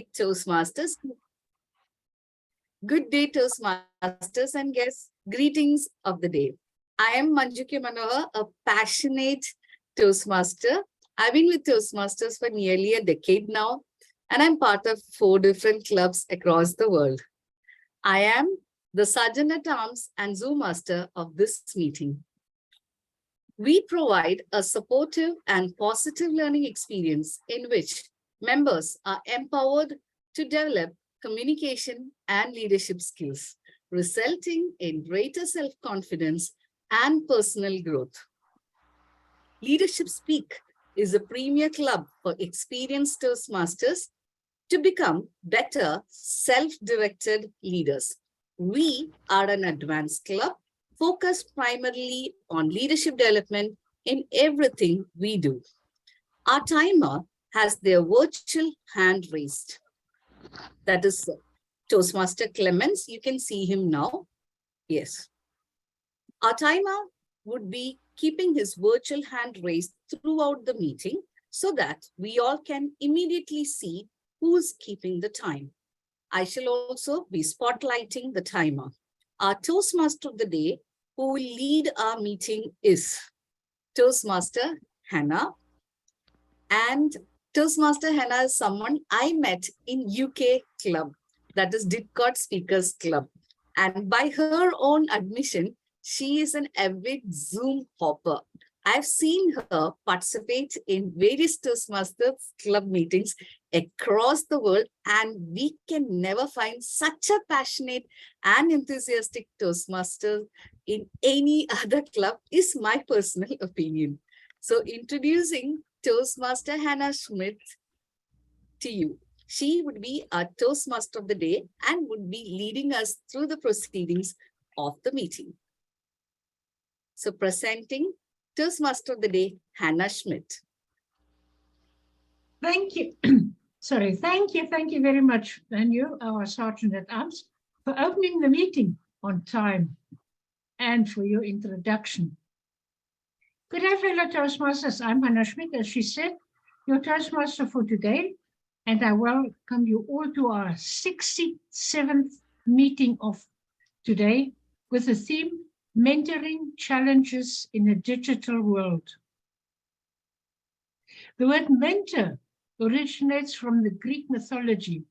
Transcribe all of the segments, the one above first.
day, Toastmasters. Good day, Toastmasters and guests. Greetings of the day. I am Manjuki Manohar, a passionate Toastmaster. I've been with Toastmasters for nearly a decade now, and I'm part of 4 different clubs across the world. I am the Sergeant at Arms and Zoom Master of this meeting. We provide a supportive and positive learning experience in which members are empowered to develop communication and leadership skills, resulting in greater self-confidence and personal growth. Leadership Speak is a premier club for experienced Toastmasters to become better self-directed leaders. We are an advanced club focused primarily on leadership development in everything we do. Our timer has their virtual hand raised. That is Toastmaster Clemens. You can see him now. Yes. Our timer would be keeping his virtual hand raised throughout the meeting so that we all can immediately see who's keeping the time. I shall also be spotlighting the timer. Our Toastmaster of the day who will lead our meeting is Toastmaster Hannah. And Toastmaster Hannah is someone I met in UK club, that is Didcot Speakers Club. And by her own admission, she is an avid Zoom hopper. I've seen her participate in various Toastmasters Club meetings across the world, and we can never find such a passionate and enthusiastic Toastmaster in any other club, is my personal opinion. So introducing Toastmaster Hannah Schmidt to you. She would be our Toastmaster of the day and would be leading us through the proceedings of the meeting. So presenting Toastmaster of the day, Hannah Schmidt. Thank you. Sorry, thank you very much, Manu, our Sergeant at Arms, for opening the meeting on time and for your introduction. Good day, fellow Toastmasters. I'm Hannah Schmidt, as she said, your Toastmaster for today, and I welcome you all to our 67th meeting of today with the theme, Mentoring Challenges in a Digital World. The word mentor originates from the Greek mythology.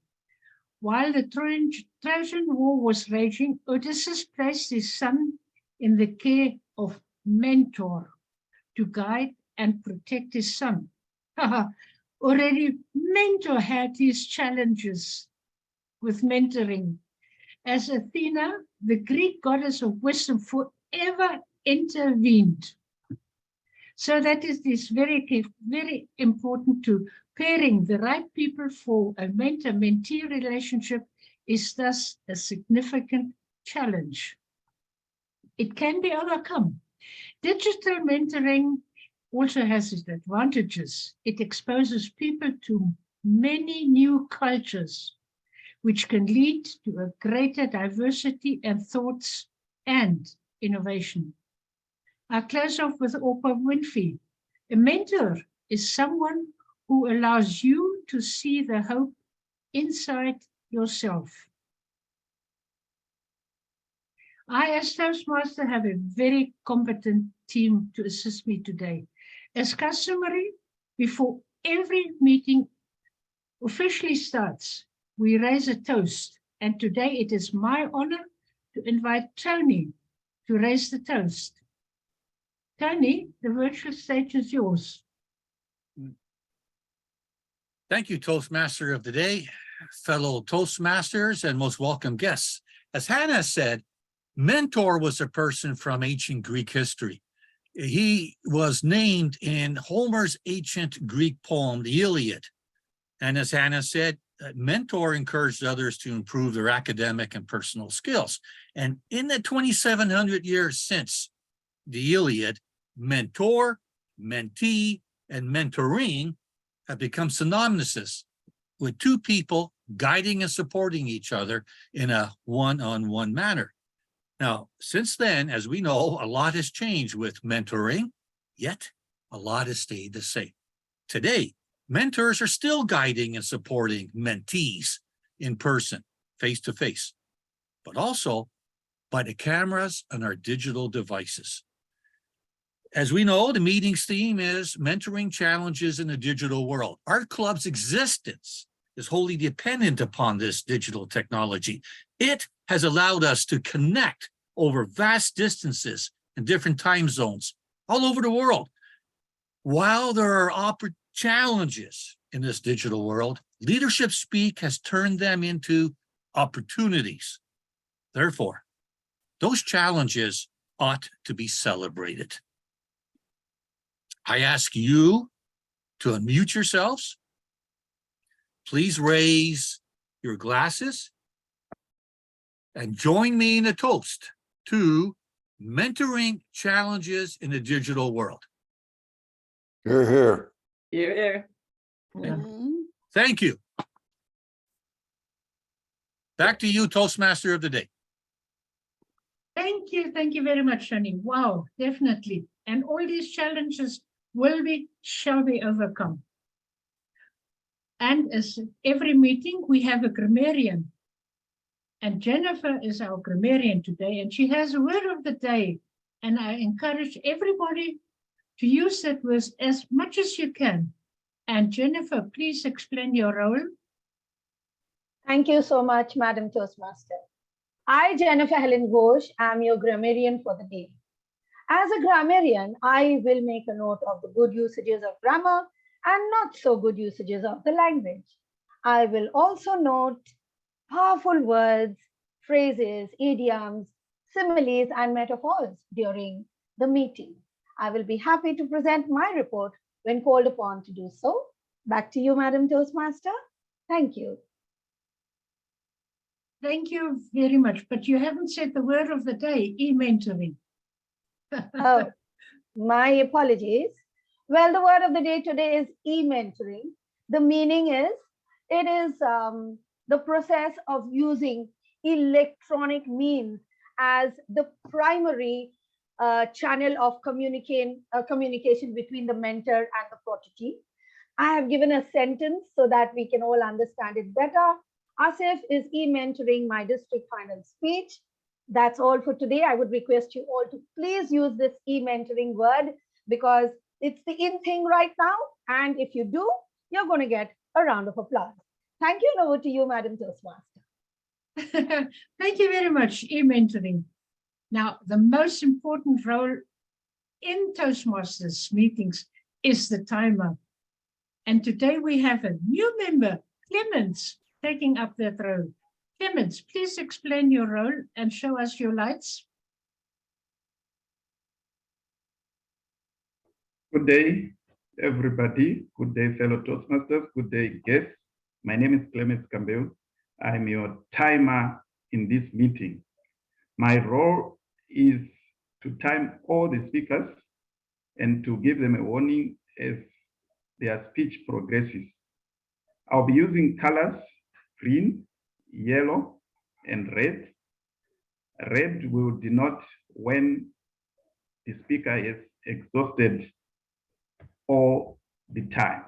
While the Trojan War was raging, Odysseus placed his son in the care of Mentor to guide and protect his son. Already Mentor had his challenges with mentoring. As Athena, the Greek goddess of wisdom, forever intervened. So that is very important to pairing the right people for a mentor-mentee relationship is thus a significant challenge. It can be overcome. Digital mentoring also has its advantages. It exposes people to many new cultures, which can lead to a greater diversity and thoughts and innovation. I'll close off with Oprah Winfrey. A mentor is someone who allows you to see the hope inside yourself. I, as Toastmaster, have a very competent team to assist me today. As customary, before every meeting officially starts, we raise a toast, and today it is my honor to invite Tony to raise the toast. Tony, the virtual stage is yours. Thank you, Toastmaster of the day, fellow Toastmasters, and most welcome guests. As Hannah said, Mentor was a person from ancient Greek history. He was named in Homer's ancient Greek poem, the Iliad. And as Hannah said, Mentor encouraged others to improve their academic and personal skills. And in the 2,700 years since the Iliad, mentor, mentee, and mentoring have become synonymous with two people guiding and supporting each other in a one-on-one manner. Now, since then, as we know, a lot has changed with mentoring, yet a lot has stayed the same. Today, Mentors are still guiding and supporting mentees in person, face to face, but also by the cameras on our digital devices. As we know, the meeting's theme is mentoring challenges in the digital world. Our club's existence is wholly dependent upon this digital technology. It has allowed us to connect over vast distances in different time zones all over the world. While there are challenges in this digital world, Leadership Speak has turned them into opportunities. Therefore, those challenges ought to be celebrated. I ask you to unmute yourselves. Please raise your glasses and join me in a toast to mentoring challenges in the digital world. Hear, hear. Here, here. Thank you. Back to you, Toastmaster of the Day. Thank you very much, Shani. Wow, definitely. And all these challenges shall be overcome. And as every meeting, we have a grammarian. And Jennifer is our grammarian today, and she has a word of the day. And I encourage everybody to use that word as much as you can. And Jennifer, please explain your role. Thank you so much, Madam Toastmaster. I, Jennifer Helen Ghosh, am your grammarian for the day. As a grammarian, I will make a note of the good usages of grammar and not so good usages of the language. I will also note powerful words, phrases, idioms, similes, and metaphors during the meeting. I will be happy to present my report when called upon to do so. Back to you, Madam Toastmaster. Thank you. Thank you very much. But you haven't said the word of the day, e-mentoring. Oh, my apologies. Well, the word of the day today is e-mentoring. The meaning is, it is the process of using electronic means as the primary channel of communication between the mentor and the protege. I have given a sentence so that we can all understand it better. Asif is e-mentoring my district final speech. That's all for today. I would request you all to please use this e-mentoring word because it's the in thing right now. And if you do, you're going to get a round of applause. Thank you, and over to you, Madam Toastmaster. Thank you very much, e-mentoring. Now, the most important role in Toastmasters meetings is the timer. And today we have a new member, Clemens, taking up that role. Clemens, please explain your role and show us your lights. Good day, everybody. Good day, fellow Toastmasters. Good day, guests. My name is Clemens Campbell. I'm your timer in this meeting. My role is to time all the speakers and to give them a warning as their speech progresses. I'll be using colors, green, yellow, and red. Red will denote when the speaker is exhausted all the time.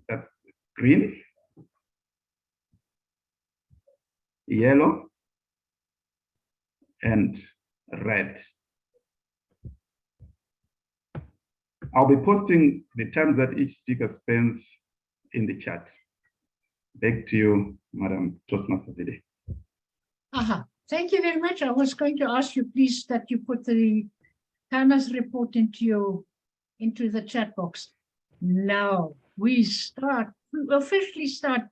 That's green, yellow, and red. I'll be posting the time that each speaker spends in the chat. Back to you, Madam Toastmaster today. Thank you very much. I was going to ask you, please, that you put the timer's report into the chat box. Now we officially start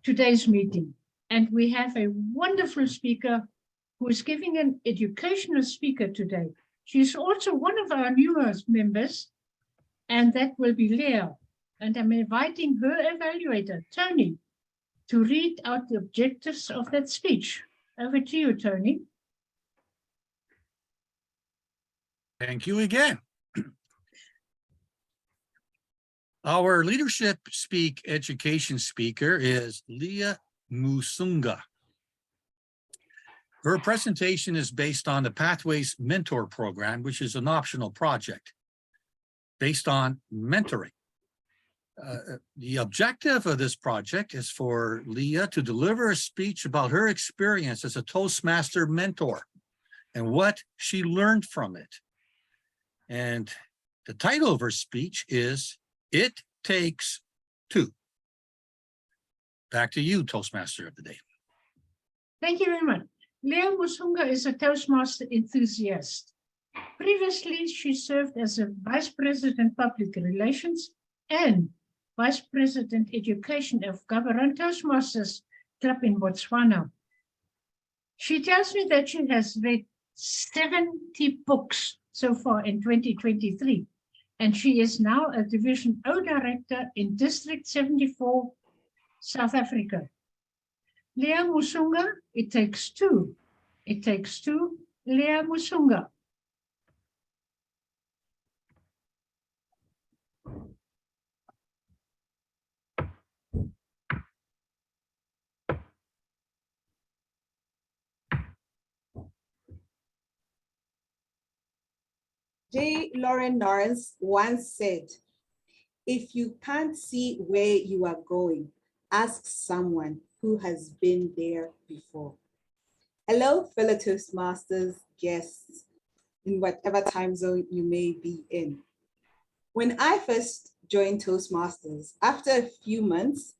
today's meeting, and we have a wonderful speaker who is giving an educational speaker today. She's also one of our newest members, and that will be Leya. And I'm inviting her evaluator, Tony, to read out the objectives of that speech. Over to you, Tony. Thank you again. Our Leadership Speak education speaker is Leya Musunga. Her presentation is based on the Pathways Mentor Program, which is an optional project based on mentoring. The objective of this project is for Leya to deliver a speech about her experience as a Toastmaster mentor and what she learned from it. And the title of her speech is It Takes Two. Back to you, Toastmaster of the Day. Thank you very much. Leya Musunga is a Toastmaster enthusiast. Previously, she served as a Vice President Public Relations and Vice President Education of Government Toastmasters Club in Botswana. She tells me that she has read 70 books so far in 2023, and she is now a Division O Director in District 74, South Africa. Leya Musunga, it takes two. It takes two, Leya Musunga. J. Lauren Lawrence once said, if you can't see where you are going, ask someone who has been there before. Hello, fellow Toastmasters, guests, in whatever time zone you may be in. When I first joined Toastmasters, after a few months,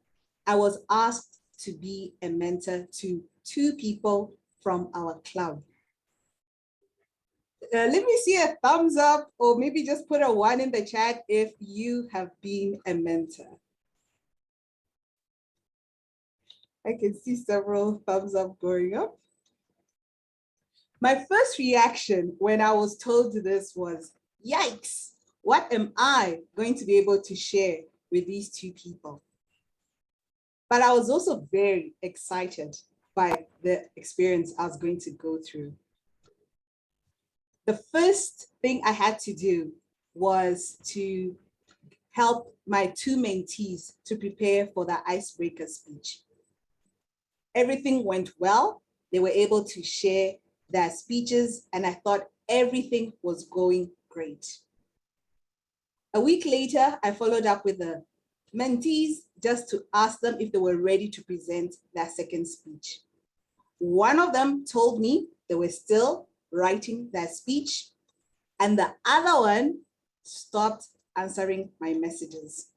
I was asked to be a mentor to 2 people from our club. Let me see a thumbs up, or maybe just put a 1 in the chat if you have been a mentor. I can see several thumbs up going up. My first reaction when I was told this was, yikes, what am I going to be able to share with these 2 people? But I was also very excited by the experience I was going to go through. The first thing I had to do was to help my 2 mentees to prepare for the icebreaker speech. Everything went well. They were able to share their speeches, and I thought everything was going great. A week later, I followed up with the mentees just to ask them if they were ready to present their second speech. One of them told me they were still writing their speech, and the other one stopped answering my messages.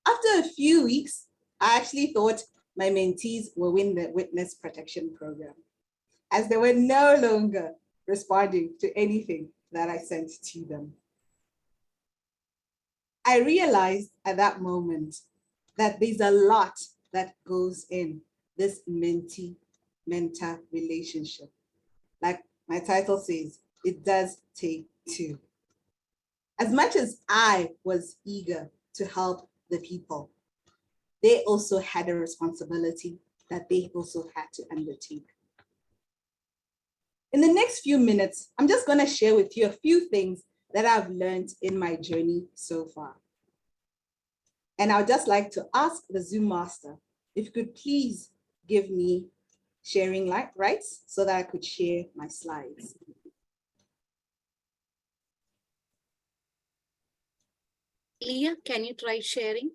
After a few weeks, I actually thought my mentees will win the witness protection program, as they were no longer responding to anything that I sent to them. I realized at that moment that there's a lot that goes in this mentee-mentor relationship. Like my title says, it does take 2. As much as I was eager to help the people, they also had a responsibility that they also had to undertake. In the next few minutes, I'm just going to share with you a few things that I've learned in my journey so far. And I'd just like to ask the Zoom master if you could please give me sharing rights so that I could share my slides. Leya, can you try sharing?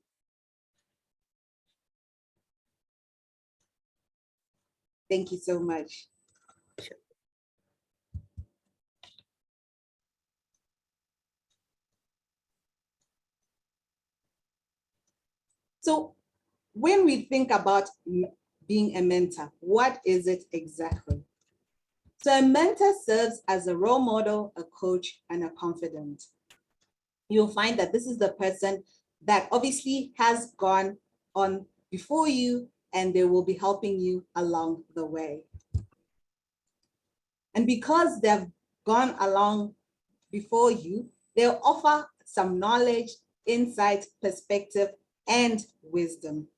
Thank you so much. So when we think about being a mentor, what is it exactly? So a mentor serves as a role model, a coach, and a confidant. You'll find that this is the person that obviously has gone on before you, and they will be helping you along the way. And because they've gone along before you, they'll offer some knowledge, insight, perspective, and wisdom.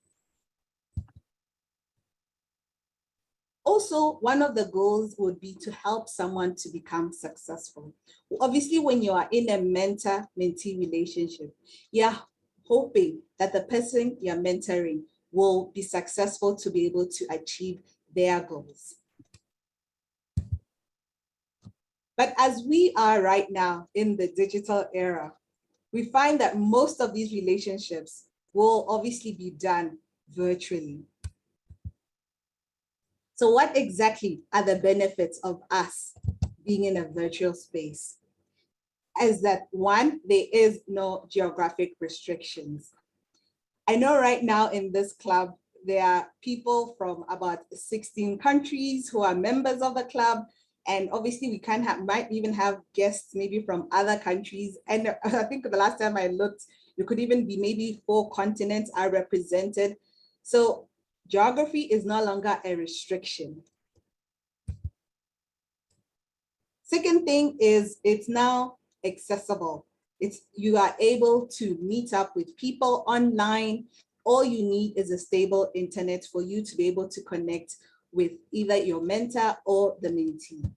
Also, one of the goals would be to help someone to become successful. Obviously, when you are in a mentor-mentee relationship, you're hoping that the person you're mentoring will be successful to be able to achieve their goals. But as we are right now in the digital era, we find that most of these relationships will obviously be done virtually. So what exactly are the benefits of us being in a virtual space? Is that one, there is no geographic restrictions. I know right now in this club, there are people from about 16 countries who are members of the club. And obviously we might even have guests maybe from other countries. And I think the last time I looked, it could even be maybe 4 continents are represented. So geography is no longer a restriction. Second thing is it's now accessible. You are able to meet up with people online. All you need is a stable internet for you to be able to connect with either your mentor or the mentee.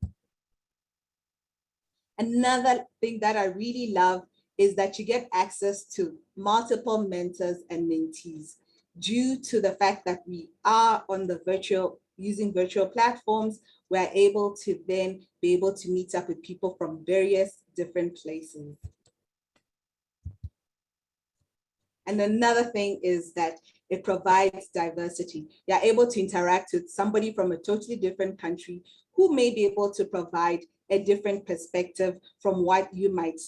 Another thing that I really love is that you get access to multiple mentors and mentees due to the fact that we are on the using virtual platforms. We're able to then be able to meet up with people from various different places. And another thing is that it provides diversity. You're able to interact with somebody from a totally different country who may be able to provide a different perspective from what you might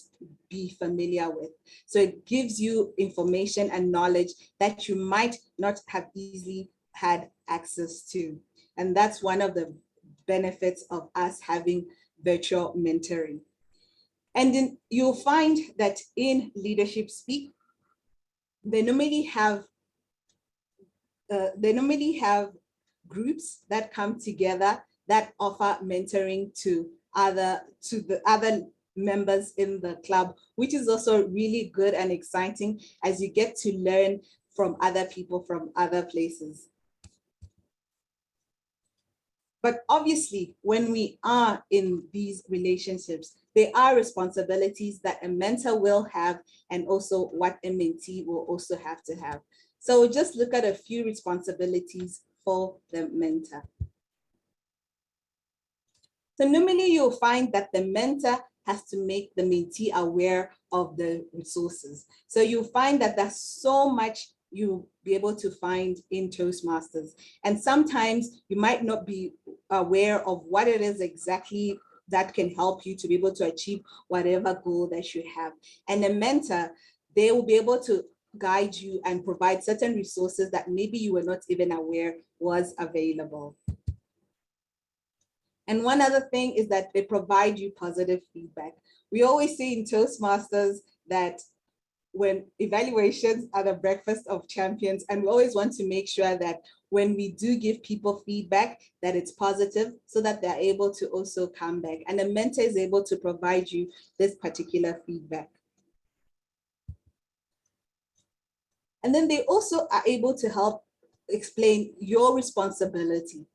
be familiar with. So it gives you information and knowledge that you might not have easily had access to. And that's one of the benefits of us having virtual mentoring. And then you'll find that in Leadership Speak, they normally have groups that come together that offer mentoring to the other members in the club, which is also really good and exciting as you get to learn from other people from other places. But obviously, when we are in these relationships, there are responsibilities that a mentor will have and also what a mentee will also have to have. So just look at a few responsibilities for the mentor. So normally you'll find that the mentor has to make the mentee aware of the resources. So you'll find that there's so much you'll be able to find in Toastmasters. And sometimes you might not be aware of what it is exactly that can help you to be able to achieve whatever goal that you have. And a mentor, they will be able to guide you and provide certain resources that maybe you were not even aware was available. And one other thing is that they provide you positive feedback. We always say in Toastmasters that when evaluations are the breakfast of champions, and we always want to make sure that when we do give people feedback, that it's positive so that they're able to also come back. And a mentor is able to provide you this particular feedback. And then they also are able to help explain your responsibility.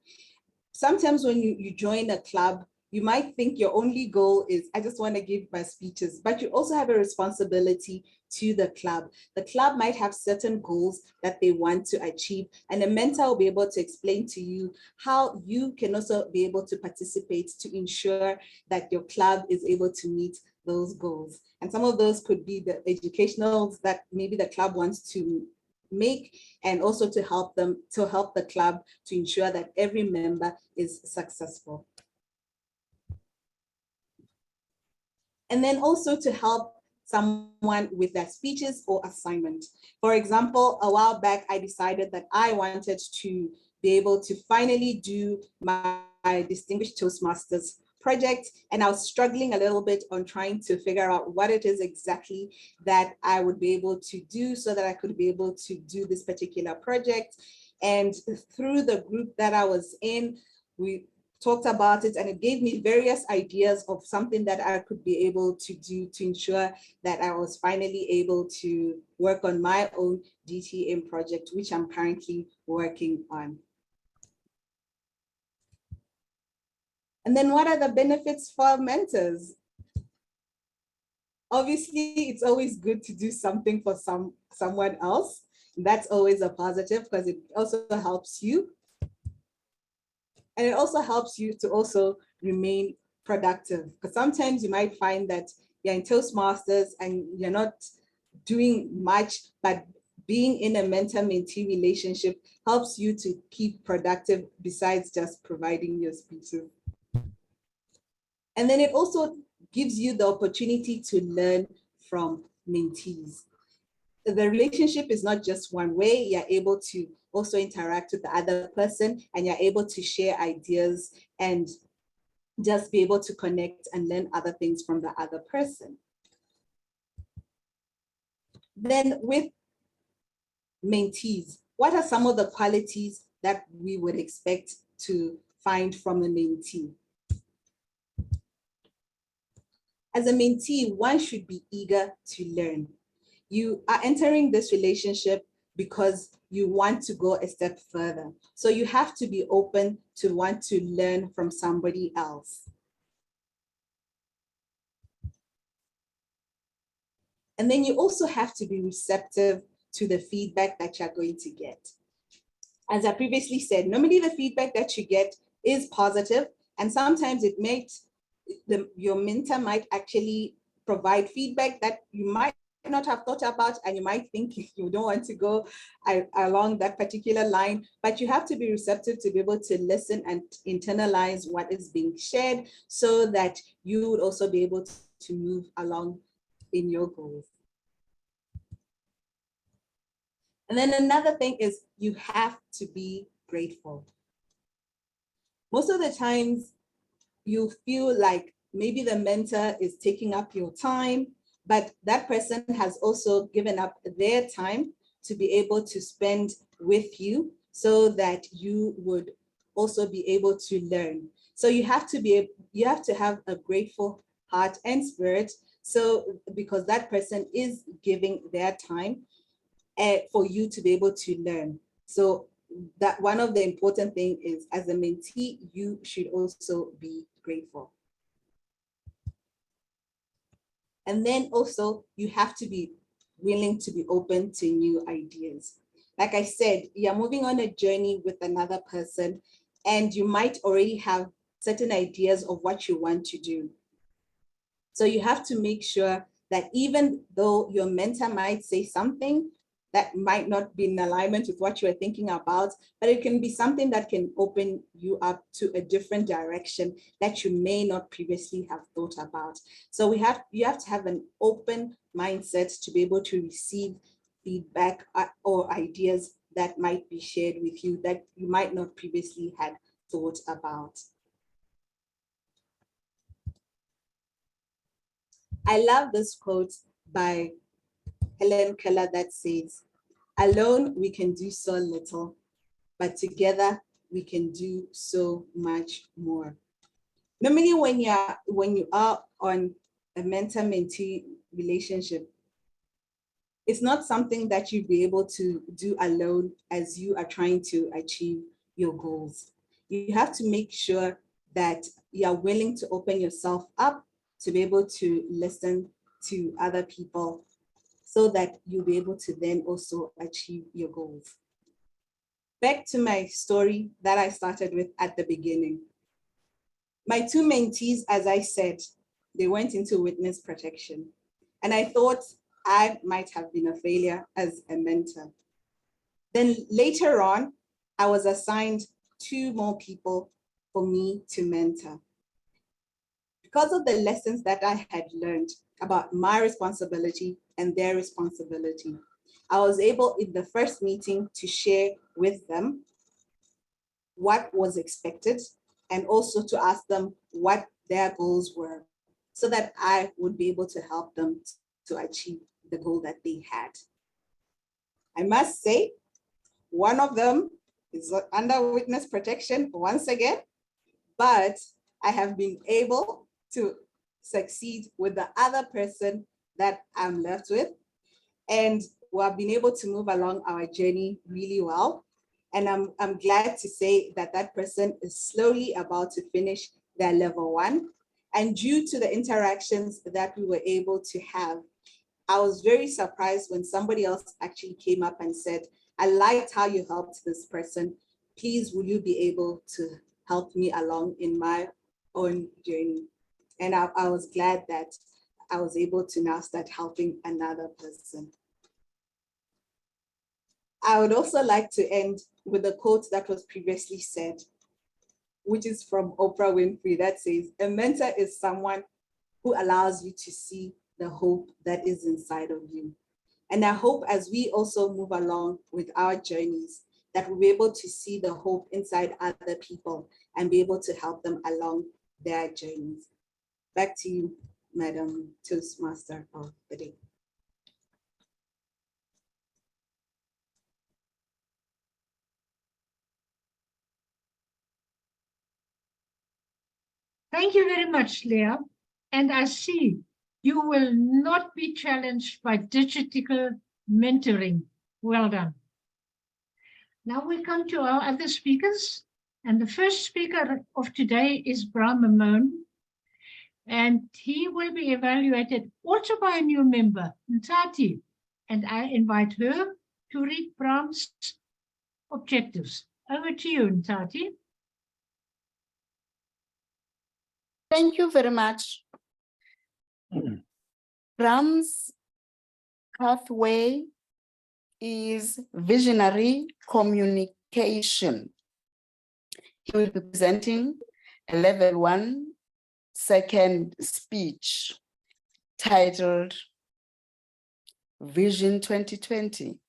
Sometimes when you join a club, you might think your only goal is, I just want to give my speeches, but you also have a responsibility to the club. The club might have certain goals that they want to achieve, and a mentor will be able to explain to you how you can also be able to participate to ensure that your club is able to meet those goals. And some of those could be the educationals that maybe the club wants to make, and also to help the club to ensure that every member is successful. And then also to help someone with their speeches or assignment. For example, a while back, I decided that I wanted to be able to finally do my Distinguished Toastmasters project, and I was struggling a little bit on trying to figure out what it is exactly that I would be able to do so that I could be able to do this particular project. And through the group that I was in, we talked about it, and it gave me various ideas of something that I could be able to do to ensure that I was finally able to work on my own DTM project, which I'm currently working on. And then what are the benefits for mentors? Obviously, it's always good to do something for someone else. That's always a positive because it also helps you. And it also helps you to also remain productive. Because sometimes you might find that you're in Toastmasters and you're not doing much, but being in a mentor-mentee relationship helps you to keep productive besides just providing your speeches. And then it also gives you the opportunity to learn from mentees. The relationship is not just one way. You're able to also interact with the other person, and you're able to share ideas and just be able to connect and learn other things from the other person. Then with mentees, what are some of the qualities that we would expect to find from a mentee? As a mentee, one should be eager to learn. You are entering this relationship because you want to go a step further. So you have to be open to want to learn from somebody else. And then you also have to be receptive to the feedback that you're going to get. As I previously said, normally the feedback that you get is positive, and sometimes it makes your mentor might actually provide feedback that you might not have thought about, and you might think you don't want to go along that particular line, but you have to be receptive to be able to listen and internalize what is being shared so that you would also be able to move along in your goals. And then another thing is you have to be grateful. Most of the times you feel like maybe the mentor is taking up your time, but that person has also given up their time to be able to spend with you so that you would also be able to learn. So you have to have a grateful heart and spirit. So because that person is giving their time for you to be able to learn. So that one of the important things is, as a mentee, you should also be grateful. And then also you have to be willing to be open to new ideas. Like I said, you're moving on a journey with another person, and you might already have certain ideas of what you want to do. So you have to make sure that even though your mentor might say something that might not be in alignment with what you are thinking about, but it can be something that can open you up to a different direction that you may not previously have thought about. So you have to have an open mindset to be able to receive feedback or ideas that might be shared with you that you might not previously had thought about. I love this quote by Helen Keller that says, "Alone we can do so little, but together we can do so much more." Normally when you are on a mentor-mentee relationship, it's not something that you'd be able to do alone as you are trying to achieve your goals. You have to make sure that you are willing to open yourself up to be able to listen to other people so that you'll be able to then also achieve your goals. Back to my story that I started with at the beginning. My two mentees, as I said, they went into witness protection. And I thought I might have been a failure as a mentor. Then later on, I was assigned 2 more people for me to mentor. Because of the lessons that I had learned about my responsibility and their responsibility, I was able in the first meeting to share with them what was expected and also to ask them what their goals were so that I would be able to help them to achieve the goal that they had. I must say, one of them is under witness protection once again, but I have been able to succeed with the other person that I'm left with. And we have been able to move along our journey really well. And I'm glad to say that that person is slowly about to finish their level 1. And due to the interactions that we were able to have, I was very surprised when somebody else actually came up and said, "I liked how you helped this person. Please, will you be able to help me along in my own journey?" And I was glad that I was able to now start helping another person. I would also like to end with a quote that was previously said, which is from Oprah Winfrey, that says, "A mentor is someone who allows you to see the hope that is inside of you." And I hope as we also move along with our journeys, that we'll be able to see the hope inside other people and be able to help them along their journeys. Back to you, Madam Toastmaster of the day. Thank you very much, Leya. And I see you will not be challenged by digital mentoring. Well done. Now we come to our other speakers. And the first speaker of today is Brahm Memone. And he will be evaluated also by a new member, Ntati. And I invite her to read Brahm's objectives. Over to you, Ntati. Thank you very much. Brahm's pathway is visionary communication. He will be presenting a level 1 second speech titled Vision 2020.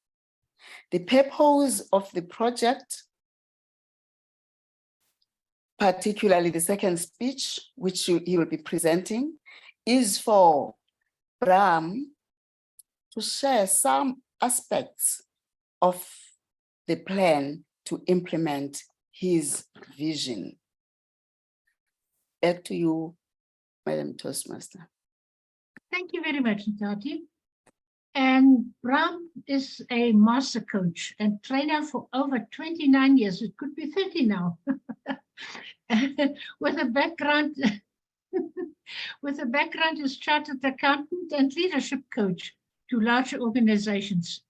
The purpose of the project, particularly the second speech, which he will be presenting, is for Brahm to share some aspects of the plan to implement his vision. Back to you, Madam Toastmaster. Thank you very much, Ntati. And Brahm is a master coach and trainer for over 29 years. It could be 30 now. With a background as chartered accountant and leadership coach to large organizations.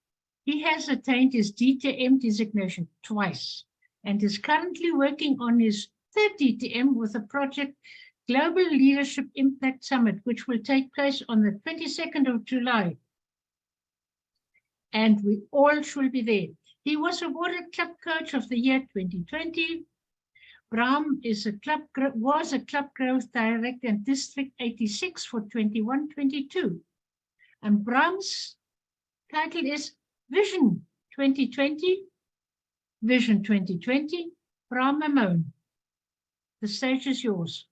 He has attained his DTM designation twice and is currently working on his third DTM with the project Global Leadership Impact Summit, which will take place on the 22nd of July. And we all should be there. He was awarded Club Coach of the Year 2020. Brahm was a club growth director in District 86 for 21-22. And Brahm's title is Vision 2020. Vision 2020, Brahm Memone. The stage is yours.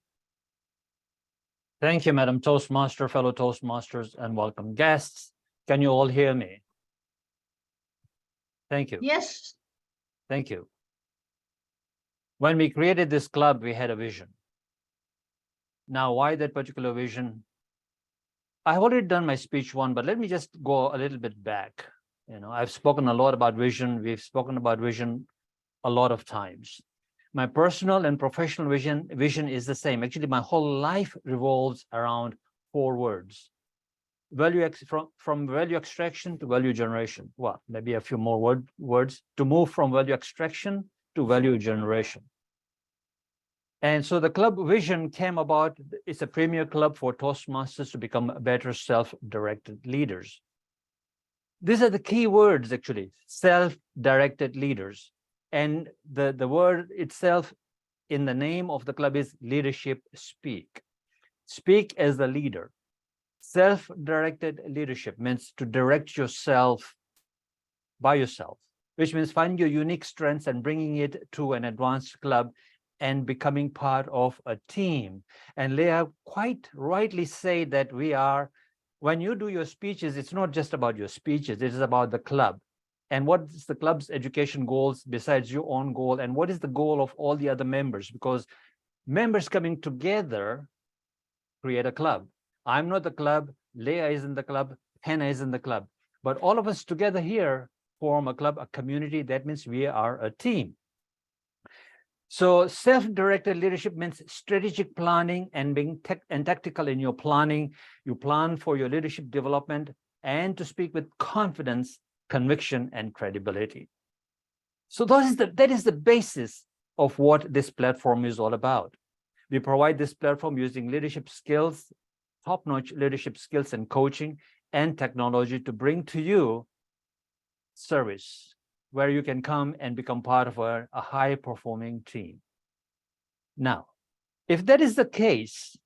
Thank you, Madam Toastmaster, fellow Toastmasters, and welcome guests. Can you all hear me? Thank you. Yes. Thank you. When we created this club, we had a vision. Now, why that particular vision? I have already done my speech one, but let me just go a little bit back. I've spoken a lot about vision. We've spoken about vision a lot of times. My personal and professional vision is the same. Actually, my whole life revolves around 4 words. From value extraction to value generation. Well, maybe a few more words to move from value extraction to value generation. And so the club vision came about. It's a premier club for Toastmasters to become better self-directed leaders. These are the key words, actually, self-directed leaders. And the word itself in the name of the club is leadership speak. Speak as the leader. Self-directed leadership means to direct yourself by yourself, which means finding your unique strengths and bringing it to an advanced club and becoming part of a team. And Leya quite rightly said that when you do your speeches, it's not just about your speeches, it is about the club. And what is the club's education goals besides your own goal? And what is the goal of all the other members? Because members coming together create a club. I'm not the club, Leya is in the club, Hannah is in the club. But all of us together here form a club, a community. That means we are a team. So self-directed leadership means strategic planning and being tactical in your planning. You plan for your leadership development and to speak with confidence, conviction, and credibility. So that is the basis of what this platform is all about. We provide this platform using leadership skills, top-notch leadership skills and coaching and technology to bring to you service where you can come and become part of a high-performing team. Now, if that is the case,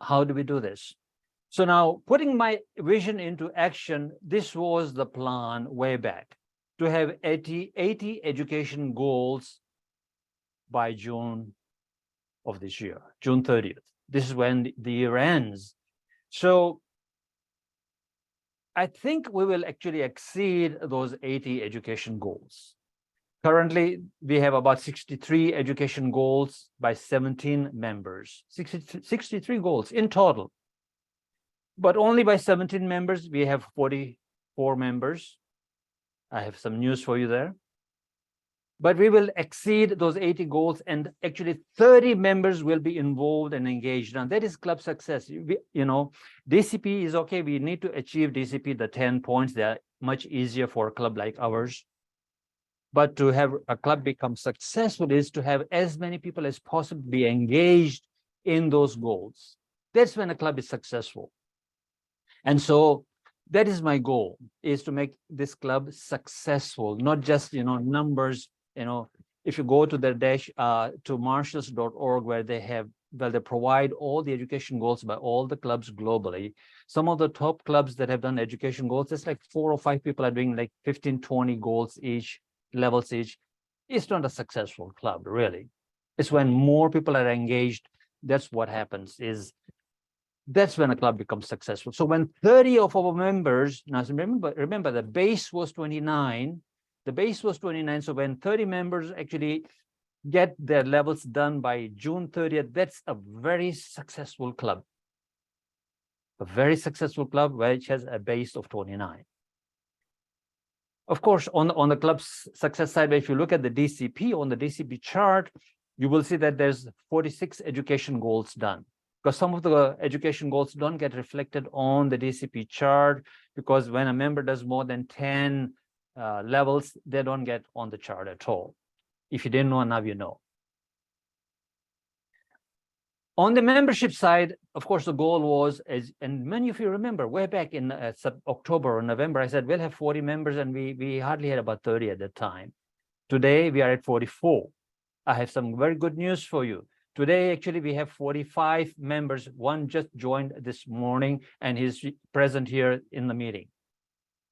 how do we do this? So now, putting my vision into action, this was the plan way back, to have 80 education goals by June of this year, June 30th. This is when the year ends. So I think we will actually exceed those 80 education goals. Currently, we have about 63 education goals by 17 members, 63 goals in total. But only by 17 members, we have 44 members. I have some news for you there. But we will exceed those 80 goals, and actually 30 members will be involved and engaged. Now that is club success. DCP is okay. We need to achieve DCP, the 10 points. They are much easier for a club like ours. But to have a club become successful is to have as many people as possible be engaged in those goals. That's when a club is successful. And so that is my goal, is to make this club successful, not just, numbers. If you go to the to marshals.org, where they provide all the education goals by all the clubs globally. Some of the top clubs that have done education goals, it's like 4 or 5 people are doing like 15, 20 goals each, levels each. It's not a successful club, really. It's when more people are engaged. That's what happens, that's when a club becomes successful. So when 30 of our members, now remember the base was 29, so when 30 members actually get their levels done by June 30th, that's a very successful club. A very successful club which has a base of 29. Of course, on the club's success side, if you look at the DCP, on the DCP chart, you will see that there's 46 education goals done. Because some of the education goals don't get reflected on the DCP chart, because when a member does more than 10 levels, they don't get on the chart at all. If you didn't know, now you know. On the membership side, of course, the goal was, and many of you remember, way back in October or November, I said we'll have 40 members, and we hardly had about 30 at that time. Today, we are at 44. I have some very good news for you. Today, actually, we have 45 members. One just joined this morning, and he's present here in the meeting.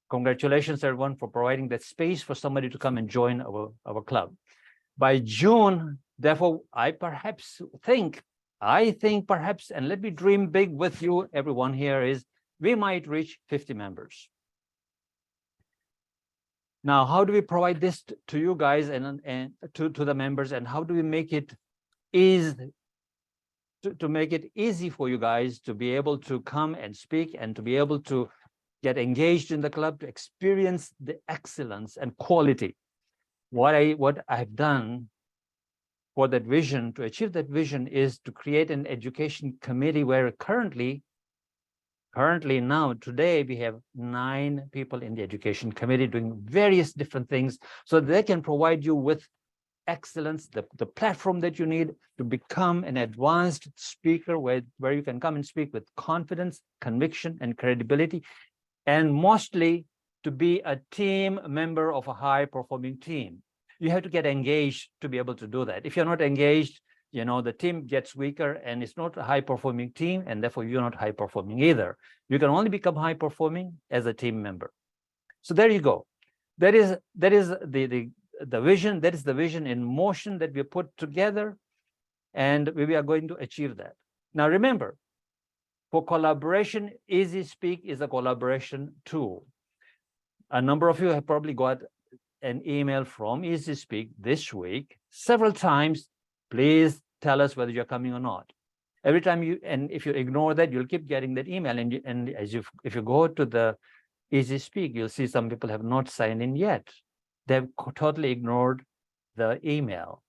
Congratulations, everyone, for providing that space for somebody to come and join our club. By June, therefore, I think perhaps, and let me dream big with you, everyone here, is we might reach 50 members. Now, how do we provide this to you guys and to the members, and how do we make it to make it easy for you guys to be able to come and speak and to be able to get engaged in the club, to experience the excellence and quality? What I've done for that vision, to achieve that vision, is to create an education committee where currently now, today, we have 9 people in the education committee doing various different things, so they can provide you with excellence, the platform that you need to become an advanced speaker, where you can come and speak with confidence, conviction, and credibility, and mostly to be a team member of a high-performing team. You have to get engaged to be able to do that. If you're not engaged, the team gets weaker, and it's not a high-performing team, and therefore you're not high-performing either. You can only become high-performing as a team member. So there you go. That is the vision. That is the vision in motion that we put together, and we are going to achieve that. Now remember, for collaboration, Easy Speak is a collaboration tool. A number of you have probably got an email from Easy Speak this week several times. Please tell us whether you're coming or not. Every time if you ignore that, you'll keep getting that email. And if you go to the Easy Speak, you'll see some people have not signed in yet. They've totally ignored the email.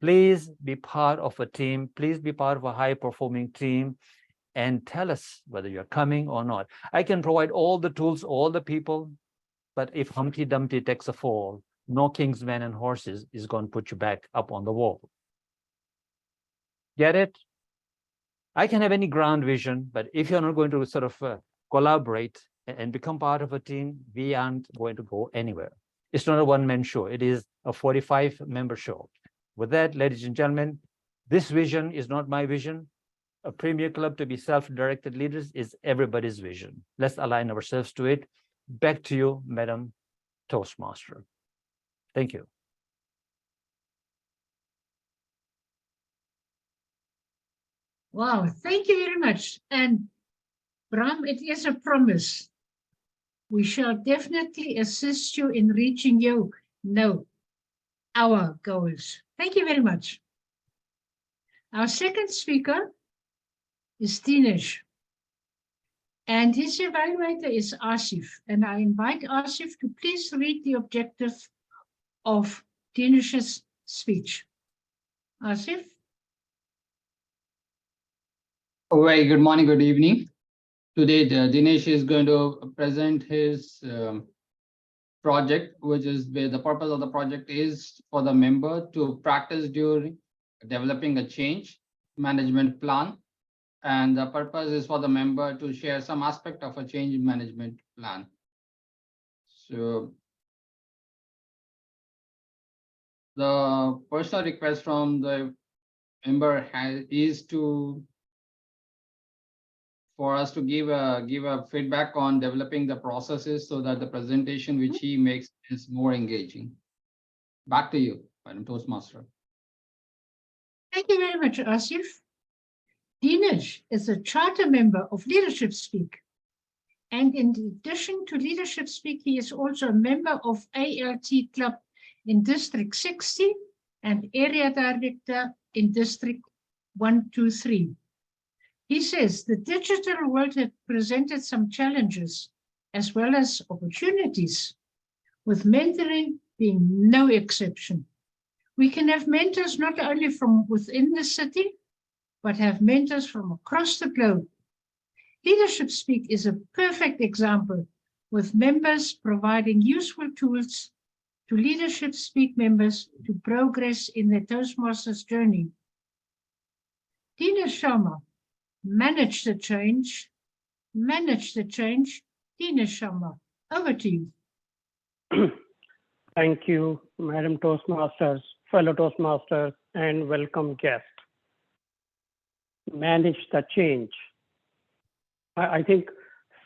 Please be part of a team. Please be part of a high-performing team, and tell us whether you're coming or not. I can provide all the tools, all the people, but if Humpty Dumpty takes a fall, no king's men and horses is going to put you back up on the wall. Get it? I can have any grand vision, but if you're not going to sort of collaborate and become part of a team, we aren't going to go anywhere. It's not a one-man show. It is a 45-member show. With that, ladies and gentlemen, this vision is not my vision. A premier club to be self-directed leaders is everybody's vision. Let's align ourselves to it. Back to you, Madam Toastmaster. Thank you. Wow, thank you very much. And Brahm, it is a promise. We shall definitely assist you in reaching our goals. Thank you very much. Our second speaker is Dinesh. And his evaluator is Asif. And I invite Asif to please read the objective of Dinesh's speech. Asif? Very good morning, good evening. Today, Dinesh is going to present his project, which is where the purpose of the project is for the member to practice during developing a change management plan. And the purpose is for the member to share some aspect of a change management plan. So the personal request from the member is for us to give a feedback on developing the processes so that the presentation which he makes is more engaging. Back to you, Madam Toastmaster. Thank you very much, Asif. Dinesh is a charter member of Leadership Speak. And in addition to Leadership Speak, he is also a member of ALT Club in District 60 and Area Director in District 123. He says the digital world has presented some challenges as well as opportunities, with mentoring being no exception. We can have mentors not only from within the city, but have mentors from across the globe. Leadership Speak is a perfect example, with members providing useful tools to Leadership Speak members to progress in their Toastmasters journey. Dinesh Sharma, manage the change. Dinesh Sharma, over to you. Thank you, Madam Toastmasters, fellow Toastmasters, and welcome guests. Manage the change. I think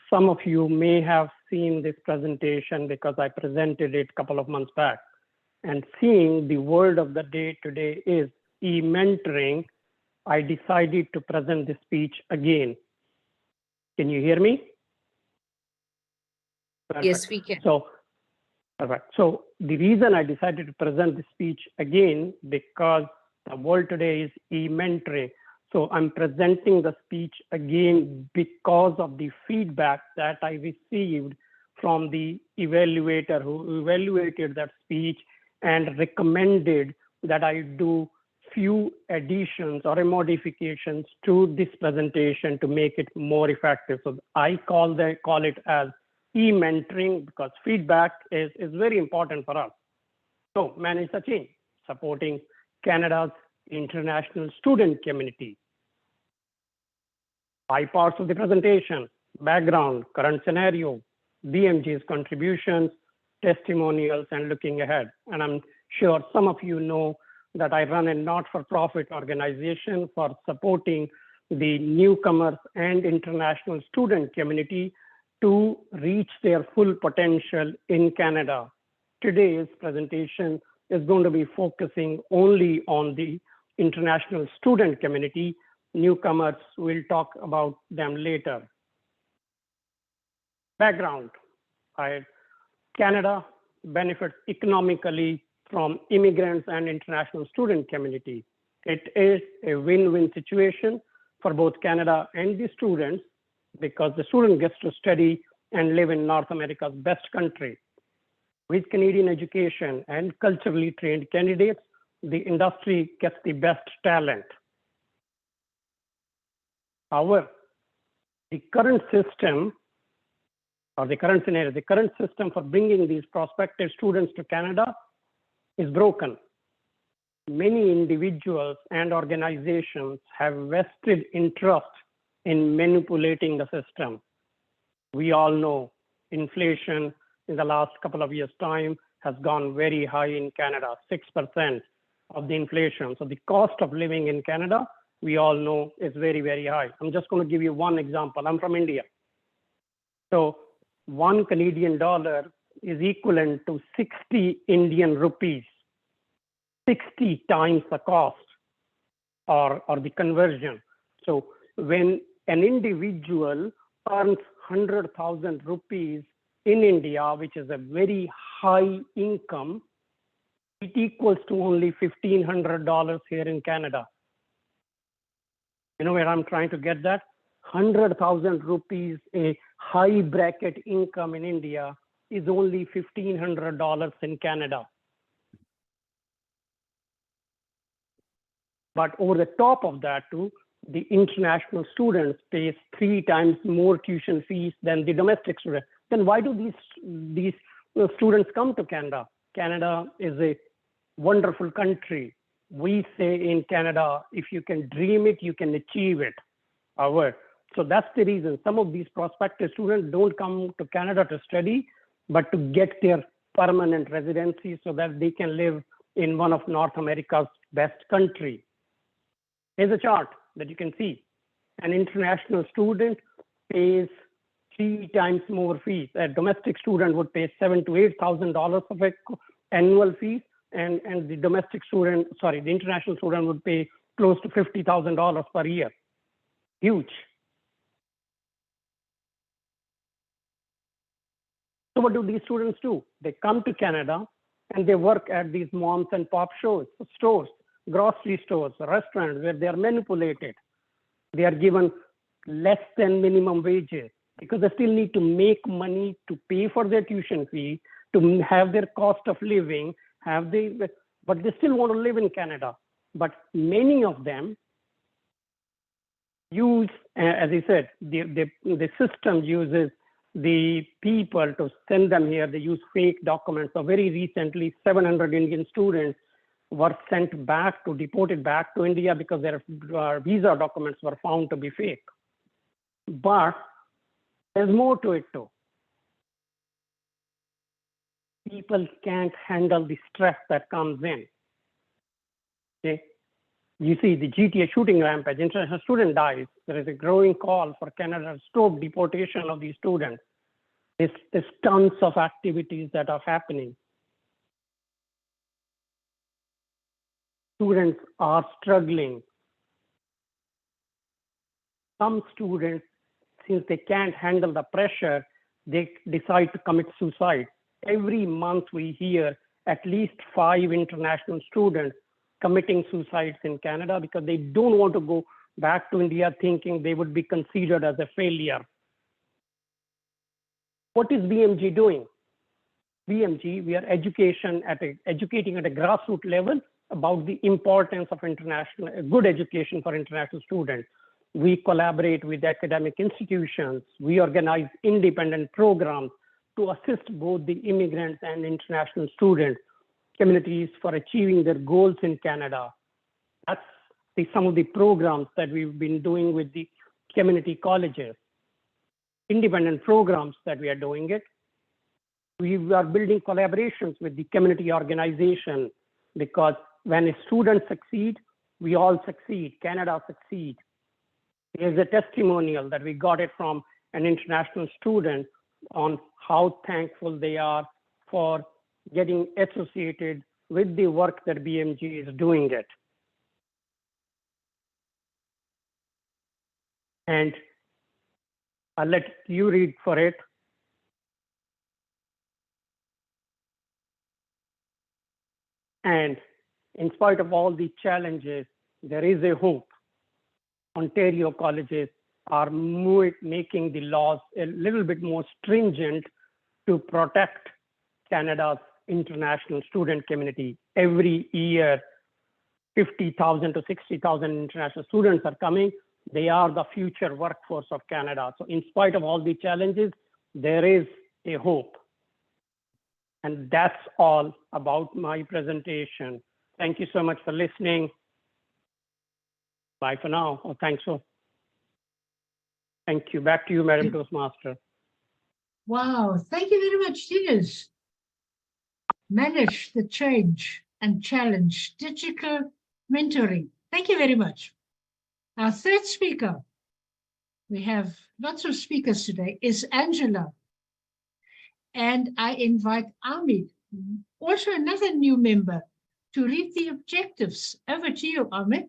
some of you may have seen this presentation because I presented it a couple of months back. And seeing the word of the day today is e-mentoring, I decided to present this speech again. Can you hear me? Perfect. Yes, we can. So, perfect. So the reason I decided to present this speech again, because the word today is e-mentoring. So I'm presenting the speech again because of the feedback that I received from the evaluator who evaluated that speech and recommended that I do few additions or modifications to this presentation to make it more effective. So I call it as e-mentoring because feedback is very important for us. So manage the change, supporting Canada's international student community. 5 parts of the presentation: background, current scenario, BMG's contributions, testimonials, and looking ahead. And I'm sure some of you know that I run a not-for-profit organization for supporting the newcomers and international student community to reach their full potential in Canada. Today's presentation is going to be focusing only on the international student community. Newcomers, we'll talk about them later. Background. Canada benefits economically from immigrants and international student community. It is a win-win situation for both Canada and the students because the student gets to study and live in North America's best country. With Canadian education and culturally trained candidates, the industry gets the best talent. However, the current system or the current scenario, the current system for bringing these prospective students to Canada is broken. many individuals and organizations have vested interest in manipulating the system. We all know inflation in the last couple of years' time has gone very high in Canada, 6% of the inflation. So the cost of living in Canada, we all know, is very, very high. I'm just going to give you one example. I'm from India. So 1 Canadian dollar is equivalent to 60 Indian rupees, 60 times the cost or the conversion. So when an individual earns 100,000 rupees in India, which is a very high income, it equals to only $1,500 here in Canada. You know where I'm trying to get that? 100,000 rupees, a high bracket income in India, is only $1,500 in Canada. But over the top of that too, the international students pays 3 times more tuition fees than the domestic students. Then why do these students come to Canada? Canada is a wonderful country. We say in Canada, if you can dream it, you can achieve it. So that's the reason some of these prospective students don't come to Canada to study, but to get their permanent residency so that they can live in one of North America's best country. Here's a chart that you can see. An international student pays 3 times more fees. A domestic student would pay $7,000 to $8,000 of annual fees, and the the international student would pay close to $50,000 per year. Huge. So what do these students do? They come to Canada and they work at these moms and pop stores, grocery stores, restaurants, where they are manipulated. They are given less than minimum wages because they still need to make money to pay for their tuition fee, to have their cost of living, but they still want to live in Canada. But many of them use, as I said, the system uses the people to send them here. They use fake documents. So very recently, 700 Indian students were deported back to India because their visa documents were found to be fake. But there's more to it too. People can't handle the stress that comes in. Okay? You see the GTA shooting rampage, international student dies. There is a growing call for Canada to stop deportation of these students. There's tons of activities that are happening. Students are struggling. Some students, since they can't handle the pressure, they decide to commit suicide. Every month we hear at least 5 international students committing suicides in Canada because they don't want to go back to India thinking they would be considered as a failure. What is BMG doing? BMG, we are educating at a grassroots level about the importance of good education for international students. We collaborate with academic institutions. We organize independent programs to assist both the immigrants and international student communities for achieving their goals in Canada. That's some of the programs that we've been doing with the community colleges. Independent programs that we are doing it. We are building collaborations with the community organization because when a student succeeds, we all succeed, Canada succeeds. Here's a testimonial that we got it from an international student on how thankful they are for getting associated with the work that BMG is doing it. And I'll let you read for it. And in spite of all the challenges, there is a hope. Ontario colleges are making the laws a little bit more stringent to protect Canada's international student community. Every year, 50,000 to 60,000 international students are coming. They are the future workforce of Canada. So in spite of all the challenges, there is a hope. And that's all about my presentation. Thank you so much for listening. Bye for now. Oh, thanks for. Thank you. Back to you, Madam Toastmaster. Wow, thank you very much, Dinesh. Manage the change and challenge digital mentoring. Thank you very much. Our third speaker, we have lots of speakers today, is Angela. And I invite Amit, also another new member, to read the objectives. Over to you, Amit.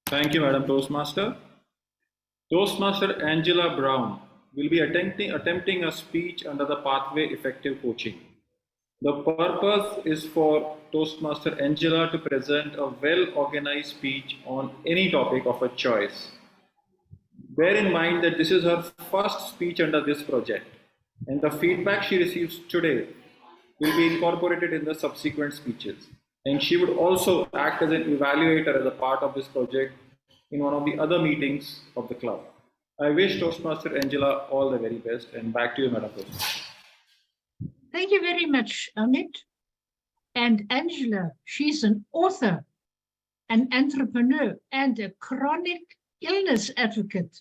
Thank you, Madam Toastmaster. Toastmaster Angela Brahm will be attempting a speech under the pathway effective coaching. The purpose is for Toastmaster Angela to present a well-organized speech on any topic of her choice. Bear in mind that this is her first speech under this project, and the feedback she receives today will be incorporated in the subsequent speeches. And she would also act as an evaluator as a part of this project in one of the other meetings of the club. I wish Toastmaster Angela all the very best, and back to you, Madam Toastmaster. Thank you very much, Amit. And Angela, she's an author, an entrepreneur, and a chronic illness advocate.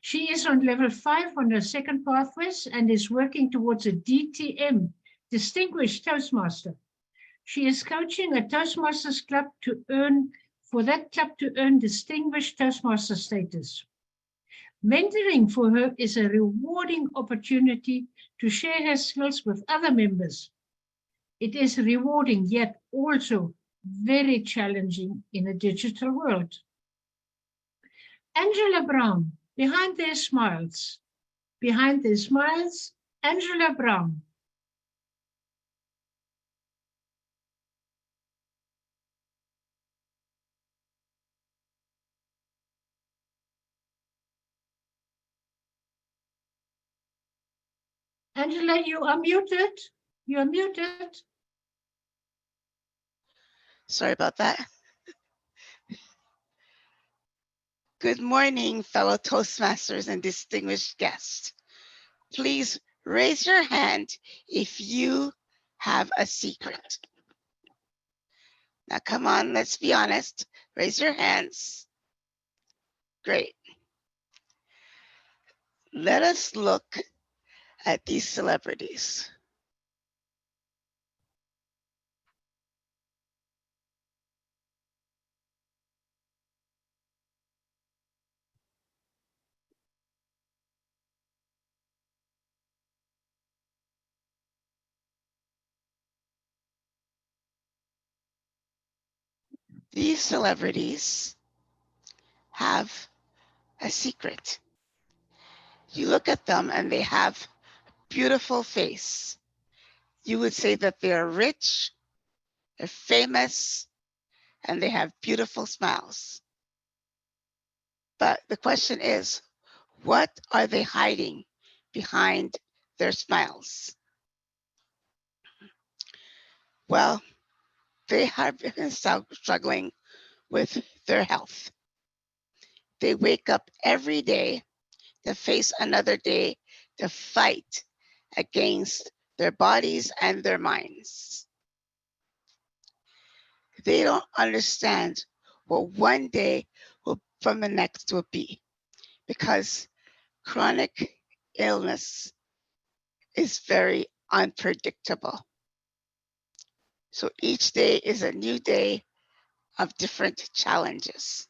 She is on level 5 on her second pathways and is working towards a DTM, Distinguished Toastmaster. She is coaching a Toastmasters club for that club to earn Distinguished Toastmaster status. Mentoring for her is a rewarding opportunity to share her skills with other members. It is rewarding, yet also very challenging in a digital world. Angela Brahm, behind their smiles, Angela Brahm. Angela, you are muted. You are muted. Sorry about that. Good morning, fellow Toastmasters and distinguished guests. Please raise your hand if you have a secret. Now, come on, let's be honest. Raise your hands. Great. Let us look at these celebrities. These celebrities have a secret. You look at them and they have a beautiful face. You would say that they're rich, they're famous, and they have beautiful smiles. But the question is, what are they hiding behind their smiles? Well, they have been struggling with their health. They wake up every day to face another day to fight against their bodies and their minds. They don't understand what one day from the next will be, because chronic illness is very unpredictable. So each day is a new day of different challenges.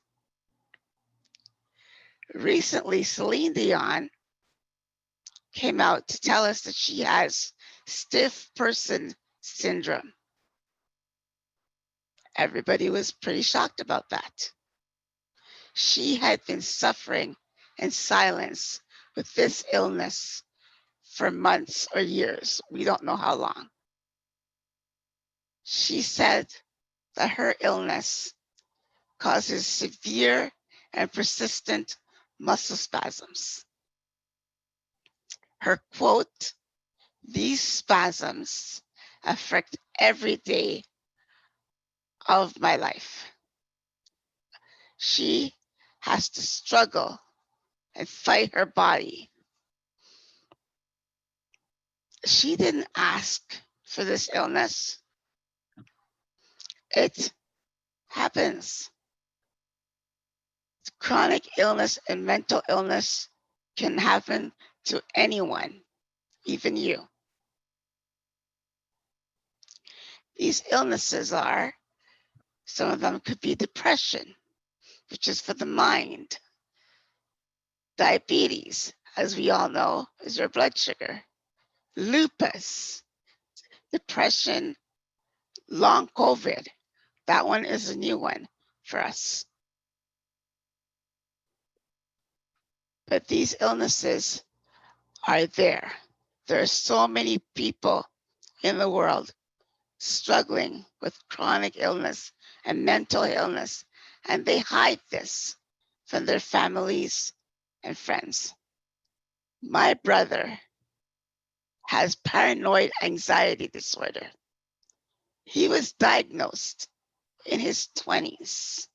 Recently, Celine Dion came out to tell us that she has stiff person syndrome. Everybody was pretty shocked about that. She had been suffering in silence with this illness for months or years. We don't know how long. She said that her illness causes severe and persistent muscle spasms. Her quote, "These spasms affect every day of my life." She has to struggle and fight her body. She didn't ask for this illness. It happens. Chronic illness and mental illness can happen to anyone, even you. These illnesses are, some of them could be depression, which is for the mind. Diabetes, as we all know, is your blood sugar. Lupus, depression, long COVID. That one is a new one for us. But these illnesses are there. There are so many people in the world struggling with chronic illness and mental illness, and they hide this from their families and friends. My brother has paranoid anxiety disorder. He was diagnosed in his 20s,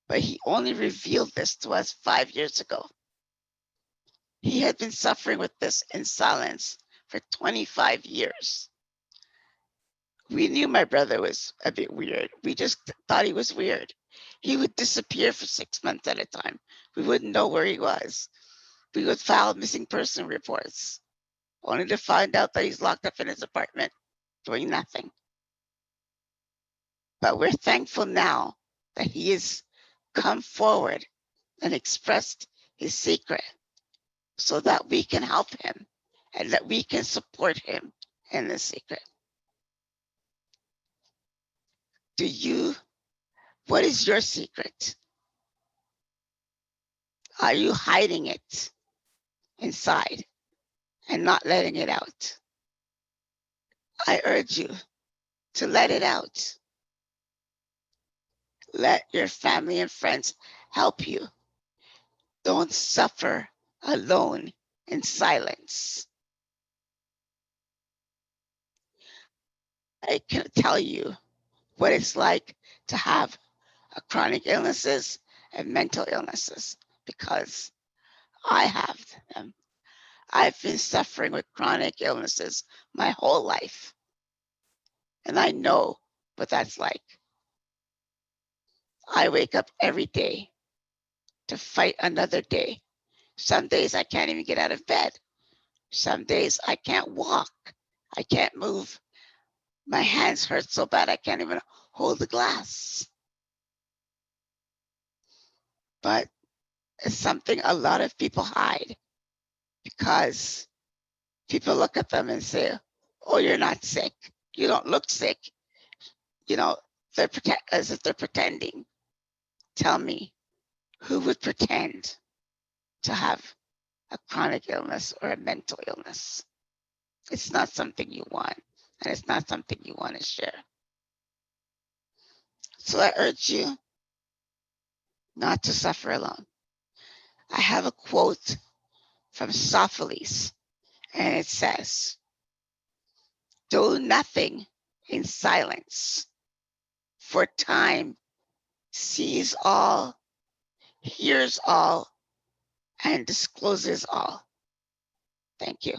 but he only revealed this to us 5 years ago. He had been suffering with this in silence for 25 years. We knew my brother was a bit weird. We just thought he was weird. He would disappear for 6 months at a time. We wouldn't know where he was. We would file missing person reports, only to find out that he's locked up in his apartment doing nothing. But we're thankful now that he has come forward and expressed his secret so that we can help him and that we can support him in this secret. What is your secret? Are you hiding it inside and not letting it out? I urge you to let it out. Let your family and friends help you. Don't suffer alone in silence. I can tell you what it's like to have chronic illnesses and mental illnesses because I have them. I've been suffering with chronic illnesses my whole life, and I know what that's like. I wake up every day to fight another day. Some days I can't even get out of bed. Some days I can't walk. I can't move. My hands hurt so bad I can't even hold the glass. But it's something a lot of people hide because people look at them and say, oh, you're not sick. You don't look sick. You know, as if they're pretending. Tell me, who would pretend to have a chronic illness or a mental illness? It's not something you want, and it's not something you want to share. So I urge you not to suffer alone. I have a quote from Sophocles, and it says, do nothing in silence, for time sees all, hears all, and discloses all. Thank you.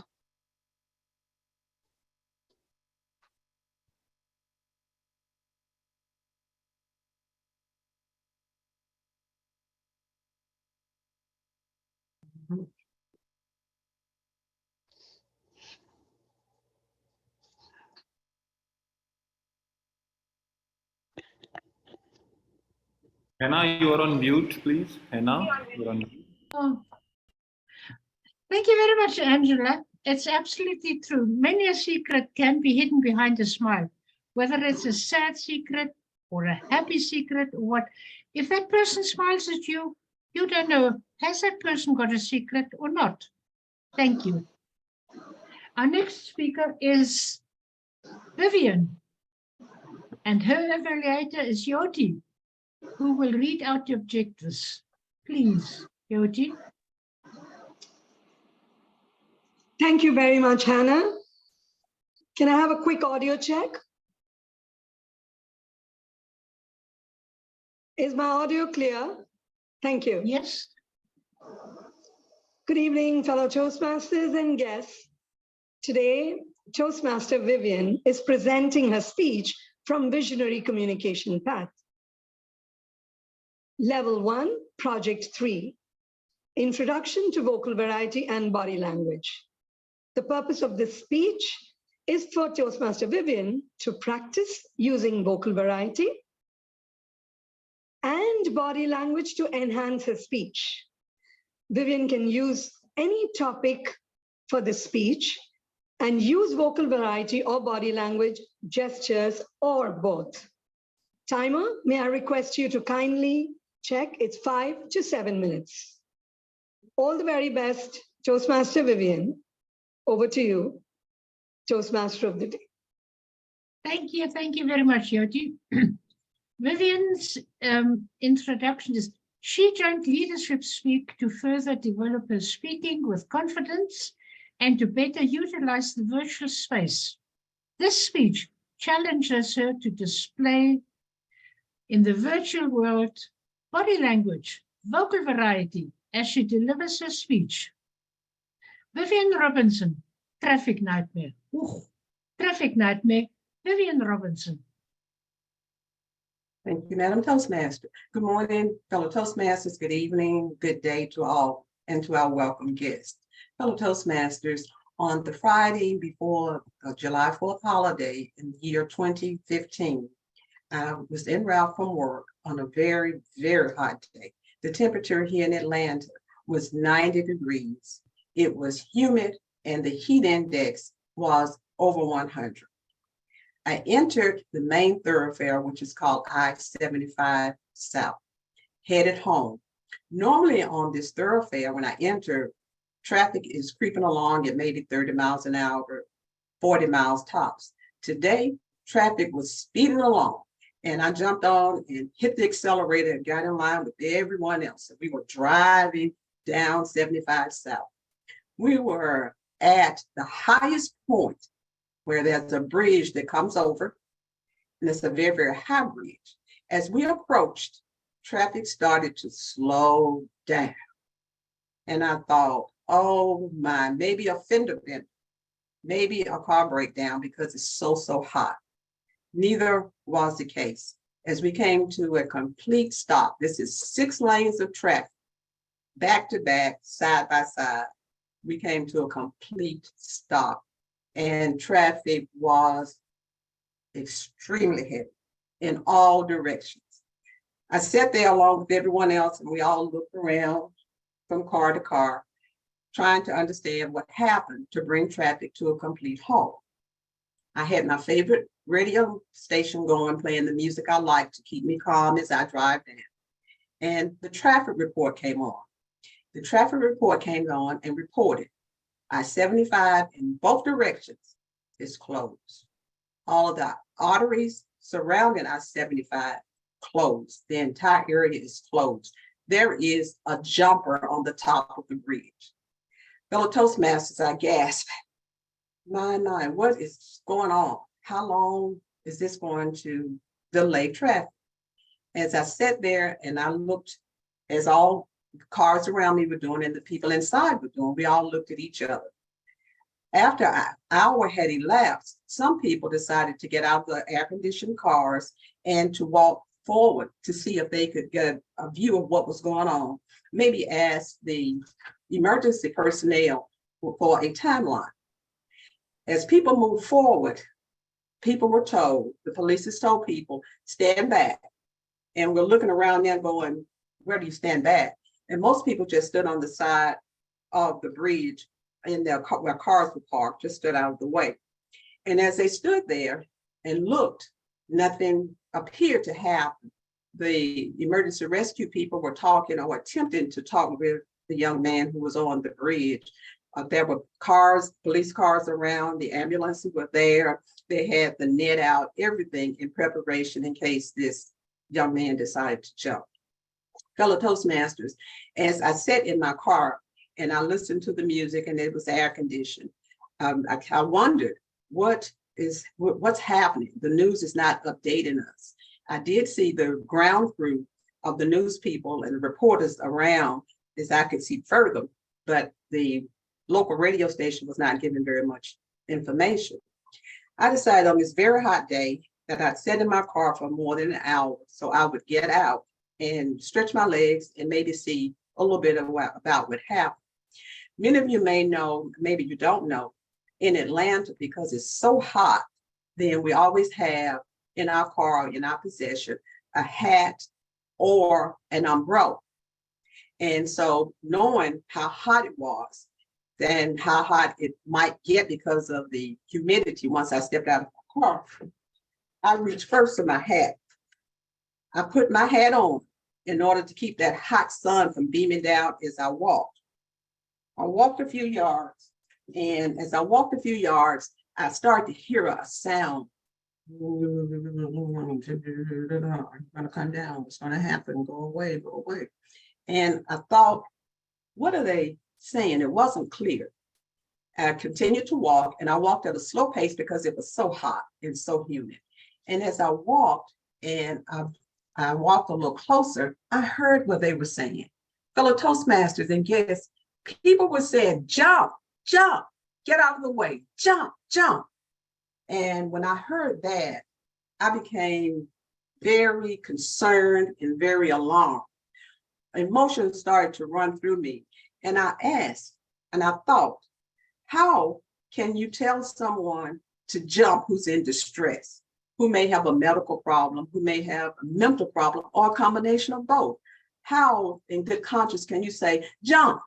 Hannah, you are on mute, please. Hannah, you're on mute. Oh. Thank you very much, Angela. It's absolutely true. Many a secret can be hidden behind a smile, whether it's a sad secret or a happy secret or what. If that person smiles at you, you don't know, has that person got a secret or not? Thank you. Our next speaker is Vivian, and her evaluator is Jyothi, who will read out the objectives. Please, Jyothi. Thank you very much, Hannah. Can I have a quick audio check? Is my audio clear? Thank you. Yes. Good evening, fellow Toastmasters and guests. Today, Toastmaster Vivian is presenting her speech from Visionary Communication Path. Level 1, Project 3, Introduction to Vocal Variety and Body Language. The purpose of this speech is for Toastmaster Vivian to practice using vocal variety and body language to enhance his speech. Vivian can use any topic for this speech and use vocal variety or body language, gestures, or both. Timer, may I request you to kindly check, it's 5 to 7 minutes. All the very best, Toastmaster Vivian. Over to you, Toastmaster of the Day. Thank you very much, Jyothi. Vivian's introduction is, she joined Leadership Speak to further develop her speaking with confidence and to better utilize the virtual space. This speech challenges her to display in the virtual world body language, vocal variety as she delivers her speech. Vivian Robinson, Traffic Nightmare. Ooh, Traffic Nightmare, Vivian Robinson. Thank you, Madam Toastmaster. Good morning, fellow Toastmasters. Good evening, good day to all and to our welcome guests. Fellow Toastmasters, on the Friday before July 4th holiday in the year 2015, I was en route from work on a very, very hot day. The temperature here in Atlanta was 90 degrees. It was humid and the heat index was over 100. I entered the main thoroughfare, which is called I-75 South, headed home. Normally on this thoroughfare, when I enter, traffic is creeping along at maybe 30 miles an hour, 40 miles tops. Today, traffic was speeding along, and I jumped on and hit the accelerator and got in line with everyone else. We were driving down 75 South. We were at the highest point where there's a bridge that comes over, and it's a very, very high bridge. As we approached, traffic started to slow down. And I thought, oh my, maybe a fender bender, maybe a car breakdown because it's so hot. Neither was the case. As we came to a complete stop, this is 6 lanes of traffic, back to back, side by side. We came to a complete stop, and traffic was extremely heavy in all directions. I sat there along with everyone else, and we all looked around from car to car, trying to understand what happened to bring traffic to a complete halt. I had my favorite radio station going, playing the music I like to keep me calm as I drive down. And the traffic report came on. The traffic report came on and reported I-75 in both directions is closed. All of the arteries surrounding I-75 closed. The entire area is closed. There is a jumper on the top of the bridge. Fellow Toastmasters, I gasped. My, what is going on? How long is this going to delay traffic? As I sat there and I looked, as all cars around me were doing and the people inside were doing, we all looked at each other. After an hour had elapsed, some people decided to get out of the air-conditioned cars and to walk forward to see if they could get a view of what was going on. Maybe ask the emergency personnel for a timeline. As people moved forward, people were told, the police has told people, stand back. And we're looking around there going, where do you stand back? And most people just stood on the side of the bridge in their where cars were parked, just stood out of the way. And as they stood there and looked, nothing appeared to happen. The emergency rescue people were talking or attempting to talk with the young man who was on the bridge. There were cars, police cars around, the ambulances were there. They had the net out, everything in preparation in case this young man decided to jump. Fellow Toastmasters, as I sat in my car and I listened to the music and it was air conditioned, I wondered what's happening. The news is not updating us. I did see the ground crew of the news people and the reporters around as I could see further, but the local radio station was not giving very much information. I decided on this very hot day that I'd sat in my car for more than an hour. So I would get out and stretch my legs and maybe see a little bit of about what happened. Many of you may know, maybe you don't know, in Atlanta, because it's so hot, then we always have in our car, in our possession, a hat or an umbrella. And so knowing how hot it was, then how hot it might get because of the humidity once I stepped out of my car, I reached first for my hat. I put my hat on in order to keep that hot sun from beaming down as I walked. I walked a few yards, and as I walked a few yards, I started to hear a sound. It's gonna come down, what's gonna happen, go away, go away. And I thought, what are they saying? It wasn't clear. I continued to walk, and I walked at a slow pace because it was so hot and so humid. And as I walked, and I walked a little closer, I heard what they were saying. Fellow Toastmasters and guests, people were saying, jump, jump, get out of the way, jump, jump. And when I heard that, I became very concerned and very alarmed. Emotions started to run through me. And I asked, and I thought, how can you tell someone to jump who's in distress, who may have a medical problem, who may have a mental problem, or a combination of both? How, in good conscience, can you say, jump?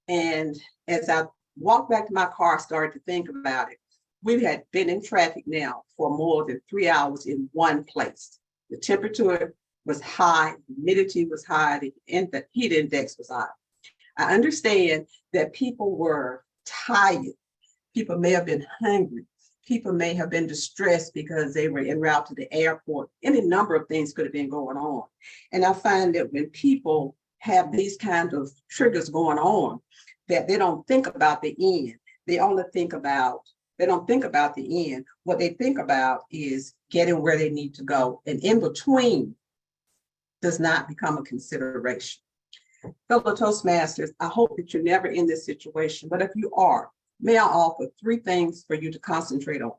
And as I walked back to my car, I started to think about it. We had been in traffic now for more than 3 hours in one place. The temperature was high, humidity was high, and the heat index was high. I understand that people were tired. People may have been hungry. People may have been distressed because they were en route to the airport. Any number of things could have been going on. And I find that when people have these kinds of triggers going on, that they don't think about the end. They don't think about the end. What they think about is getting where they need to go. And in between does not become a consideration. Fellow Toastmasters, I hope that you're never in this situation, but if you are, may I offer 3 things for you to concentrate on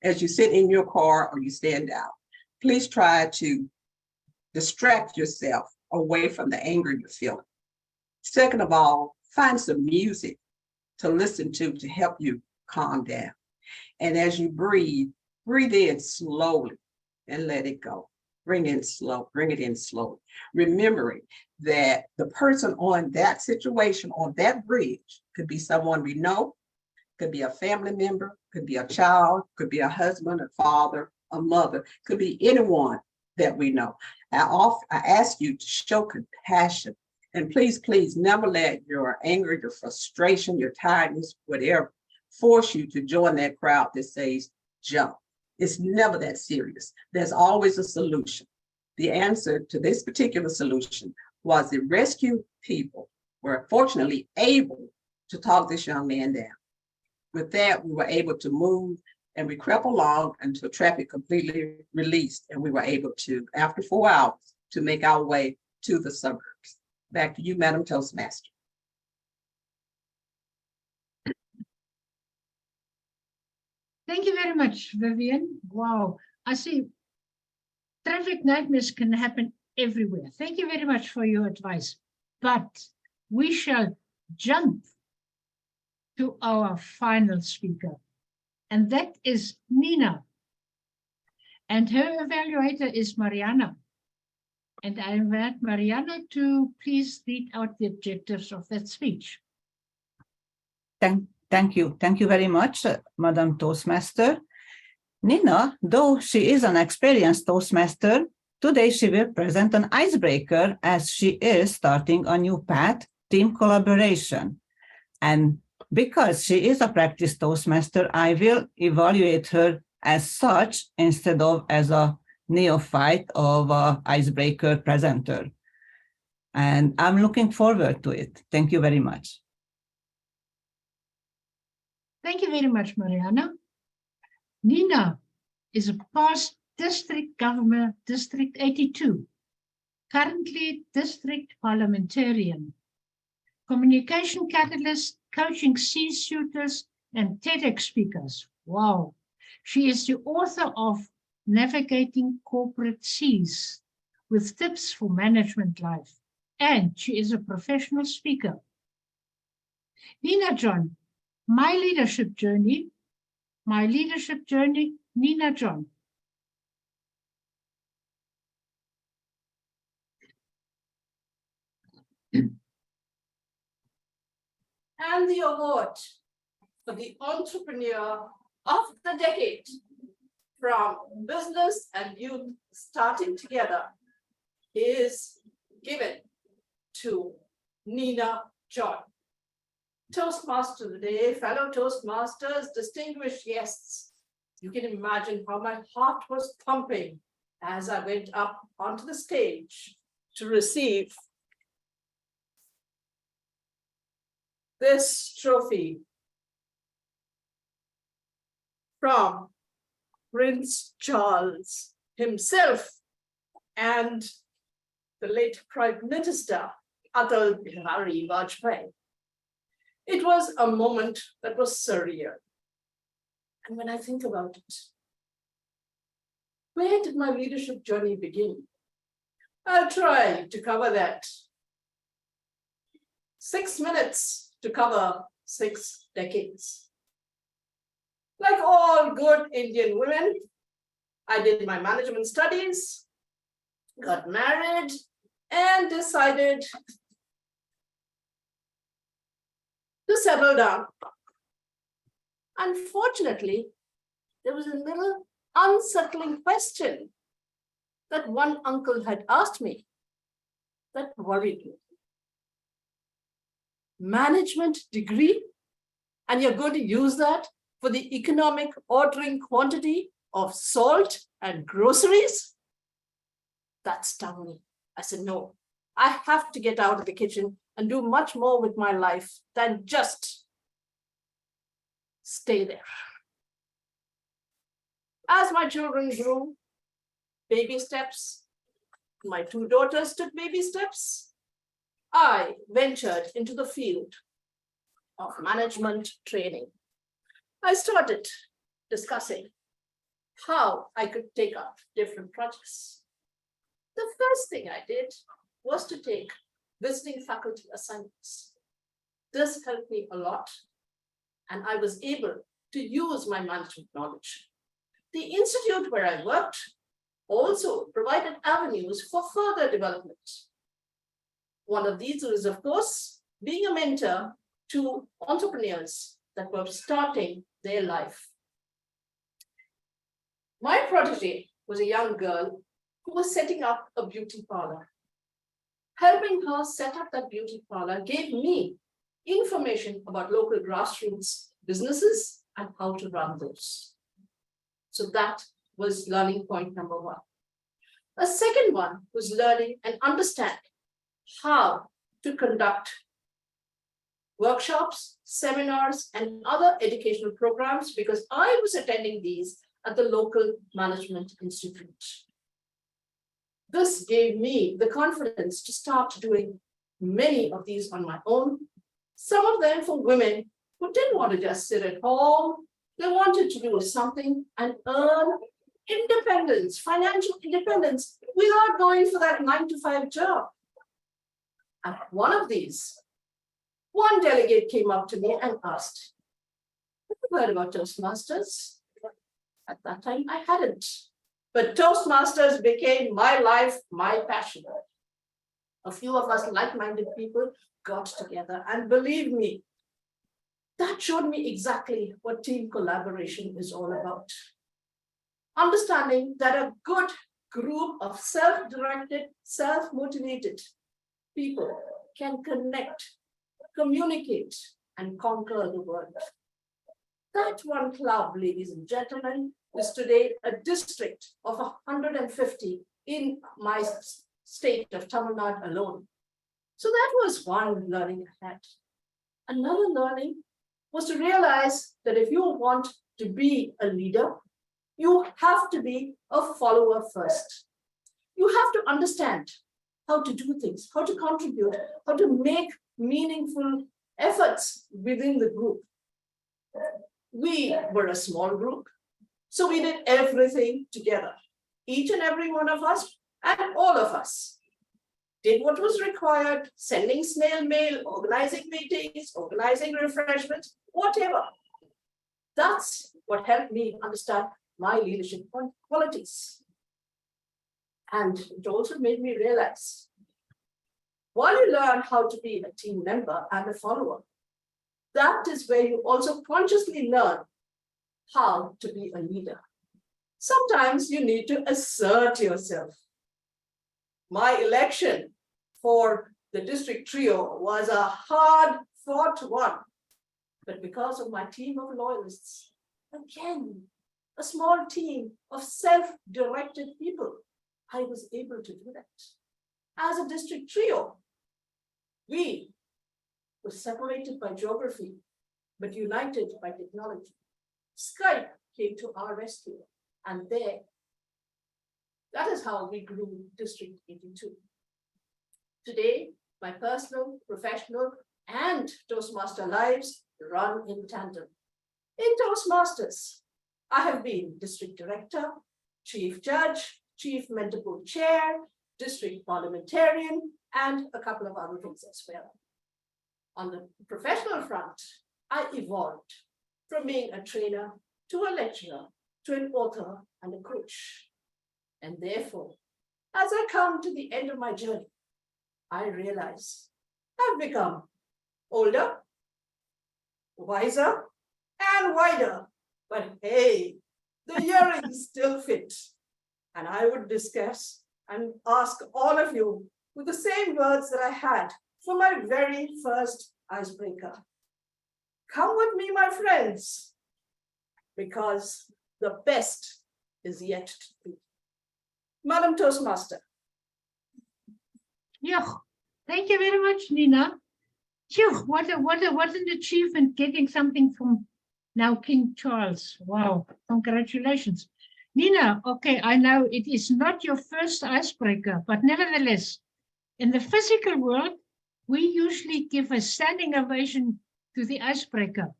as you sit in your car or you stand out. Please try to distract yourself away from the anger you're feeling. Second of all, find some music to listen to help you calm down. And as you breathe in slowly and let it go. Bring it in slowly. Remembering that the person on that situation, on that bridge, could be someone we know, could be a family member, could be a child, could be a husband, a father, a mother, could be anyone that we know. I ask you to show compassion. And please, please never let your anger, your frustration, your tiredness, whatever, force you to join that crowd that says, jump. It's never that serious. There's always a solution. The answer to this particular solution was the rescue people were fortunately able to talk this young man down. With that, we were able to move, and we crept along until traffic completely released, and we were able to, after 4 hours, to make our way to the suburbs. Back to you, Madam Toastmaster. Thank you very much, Vivian. Wow, I see traffic nightmares can happen everywhere. Thank you very much for your advice. But we shall jump to our final speaker, and that is Nina. And her evaluator is Mariana. And I invite Mariana to please read out the objectives of that speech. Thank you. Thank you very much, Madam Toastmaster. Nina, though she is an experienced Toastmaster, today she will present an icebreaker as she is starting a new path, team collaboration. And because she is a practiced Toastmaster, I will evaluate her as such instead of as a neophyte of an icebreaker presenter. And I'm looking forward to it. Thank you very much. Thank you very much, Mariana. Nina is a past district governor, District 82, currently district parliamentarian, communication catalyst, coaching C-suiters and TEDx speakers. Wow. She is the author of navigating corporate seas with tips for management life. And she is a professional speaker. Nina John, my leadership journey, Nina John. And the award for the Entrepreneur of the Decade from Business and Youth Starting Together is given to Nina John. Toastmaster today, fellow Toastmasters, distinguished guests. You can imagine how my heart was pumping as I went up onto the stage to receive this trophy from Prince Charles himself and the late Prime Minister, Atal Bihari Vajpayee. It was a moment that was surreal. And when I think about it, where did my leadership journey begin? I'll try to cover that. 6 minutes to cover 6 decades. Like all good Indian women, I did my management studies, got married, and decided to settle down. Unfortunately, there was a little unsettling question that one uncle had asked me that worried me. Management degree, and you're going to use that for the economic ordering quantity of salt and groceries? That stung me. I said, no, I have to get out of the kitchen and do much more with my life than just stay there. As my children grew, baby steps, my 2 daughters took baby steps, I ventured into the field of management training. I started discussing how I could take up different projects. The first thing I did was to take visiting faculty assignments. This helped me a lot, and I was able to use my management knowledge. The institute where I worked also provided avenues for further development. One of these was, of course, being a mentor to entrepreneurs that were starting their life. My protege was a young girl who was setting up a beauty parlor. Helping her set up that beauty parlor gave me information about local grassroots businesses and how to run those. So that was learning point number 1. A second one was learning and understanding how to conduct workshops, seminars, and other educational programs, because I was attending these at the local management institute. This gave me the confidence to start doing many of these on my own. Some of them for women who didn't want to just sit at home. They wanted to do something and earn independence, financial independence, without going for that 9-to-5 job. And one of these, one delegate came up to me and asked, have you heard about Toastmasters? At that time, I hadn't. But Toastmasters became my life, my passion. A few of us like-minded people got together, and believe me, that showed me exactly what team collaboration is all about. Understanding that a good group of self-directed, self-motivated people can connect, communicate, and conquer the world. That one club, ladies and gentlemen, is today a district of 150 in my state of Tamil Nadu alone. So that was one learning I had. Another learning was to realize that if you want to be a leader, you have to be a follower first. You have to understand how to do things, how to contribute, how to make meaningful efforts within the group. We were a small group. So we did everything together. Each and every one of us and all of us did what was required, sending snail mail, organizing meetings, organizing refreshments, whatever. That's what helped me understand my leadership qualities. And it also made me realize, while you learn how to be a team member and a follower, that is where you also consciously learn how to be a leader. Sometimes you need to assert yourself. My election for the district trio was a hard-fought one, but because of my team of loyalists, again, a small team of self-directed people, I was able to do that. As a district trio, we were separated by geography, but united by technology. Skype came to our rescue, and there, that is how we grew District 82. Today, my personal, professional, and Toastmaster lives run in tandem. In Toastmasters, I have been District Director, Chief Judge, Chief Mentor Board Chair, District Parliamentarian, and a couple of other things as well. On the professional front, I evolved from being a trainer to a lecturer, to an author and a coach. And therefore, as I come to the end of my journey, I realize I've become older, wiser, and wider. But hey, the earrings still fit. And I would discuss and ask all of you with the same words that I had for my very first icebreaker. Come with me, my friends, because the best is yet to be. Madam Toastmaster. Yeah, thank you very much, Nina. Phew, what an achievement getting something from now King Charles. Wow, congratulations. Nina, okay, I know it is not your first icebreaker, but nevertheless, in the physical world, we usually give a standing ovation to the icebreaker.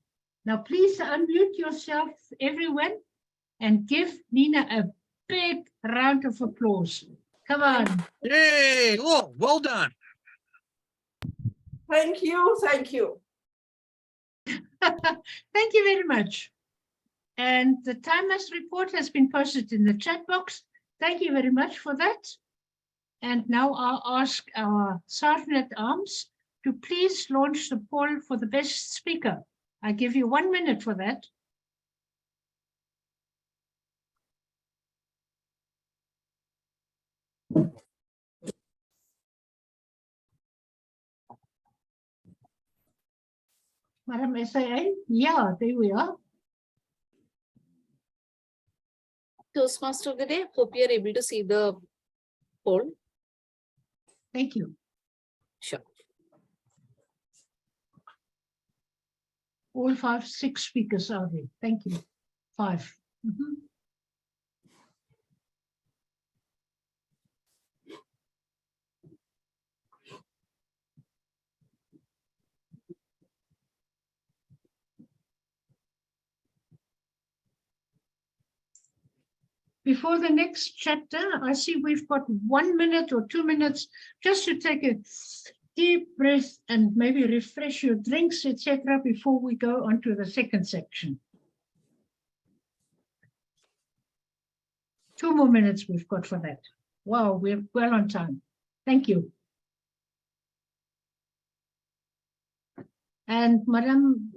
Now, please unmute yourself, everyone, and give Nina a big round of applause. Come on. Yay! Oh, well done. Thank you, thank you. Thank you very much. And the timers report has been posted in the chat box. Thank you very much for that. And now I'll ask our Sergeant at Arms to please launch the poll for the best speaker. I give you 1 minute for that. Madam SIA, yeah, there we are. Toastmaster of the day, hope you're able to see the poll. Thank you. Sure. All 6 speakers are there. Thank you. 5. Before the next chapter, I see we've got 1 minute or 2 minutes just to take a deep breath and maybe refresh your drinks, etc., before we go on to the second section. 2 more minutes we've got for that. Wow, we're well on time. Thank you. And Madam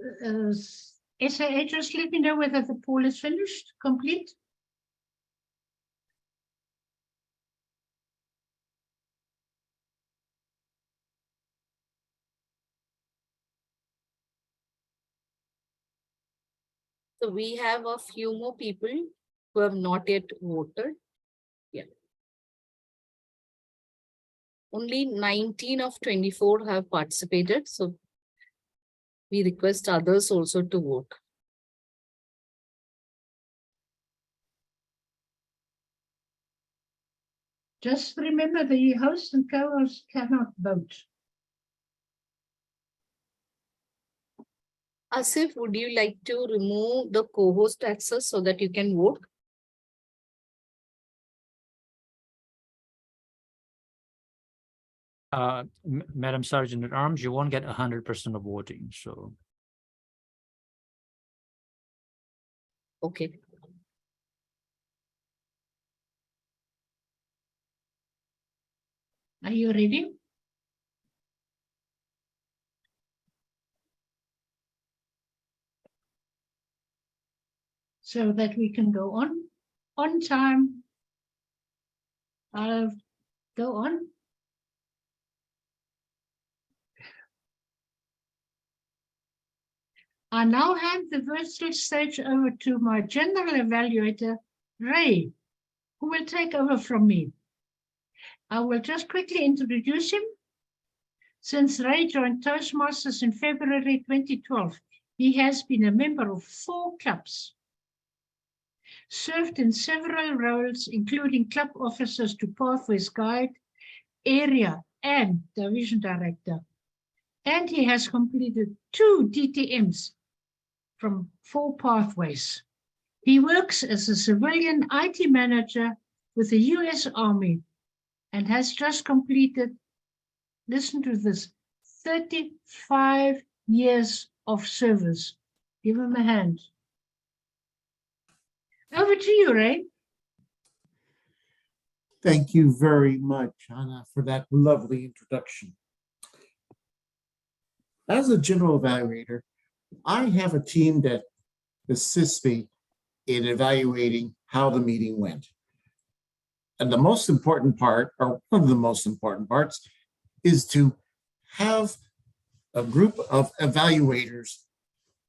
SAA, just let me know whether the poll is finished, complete. So we have a few more people who have not yet voted. Yeah. Only 19 of 24 have participated. So we request others also to vote. Just remember the host and co-host cannot vote. Asif, would you like to remove the co-host access so that you can vote? Madam Sergeant at Arms, you won't get 100% of voting, so. Okay. Are you ready? So that we can go on time. I'll go on. I now hand the virtual stage over to my general evaluator, Ray, who will take over from me. I will just quickly introduce him. Since Ray joined Toastmasters in February 2012, he has been a member of 4 clubs, served in several roles, including club officers to Pathways Guide, area and division director. And he has completed 2 DTMs from 4 pathways. He works as a civilian IT manager with the US Army and has just completed, listen to this, 35 years of service. Give him a hand. Over to you, Ray. Thank you very much, Anna, for that lovely introduction. As a general evaluator, I have a team that assists me in evaluating how the meeting went. And the most important part, or one of the most important parts, is to have a group of evaluators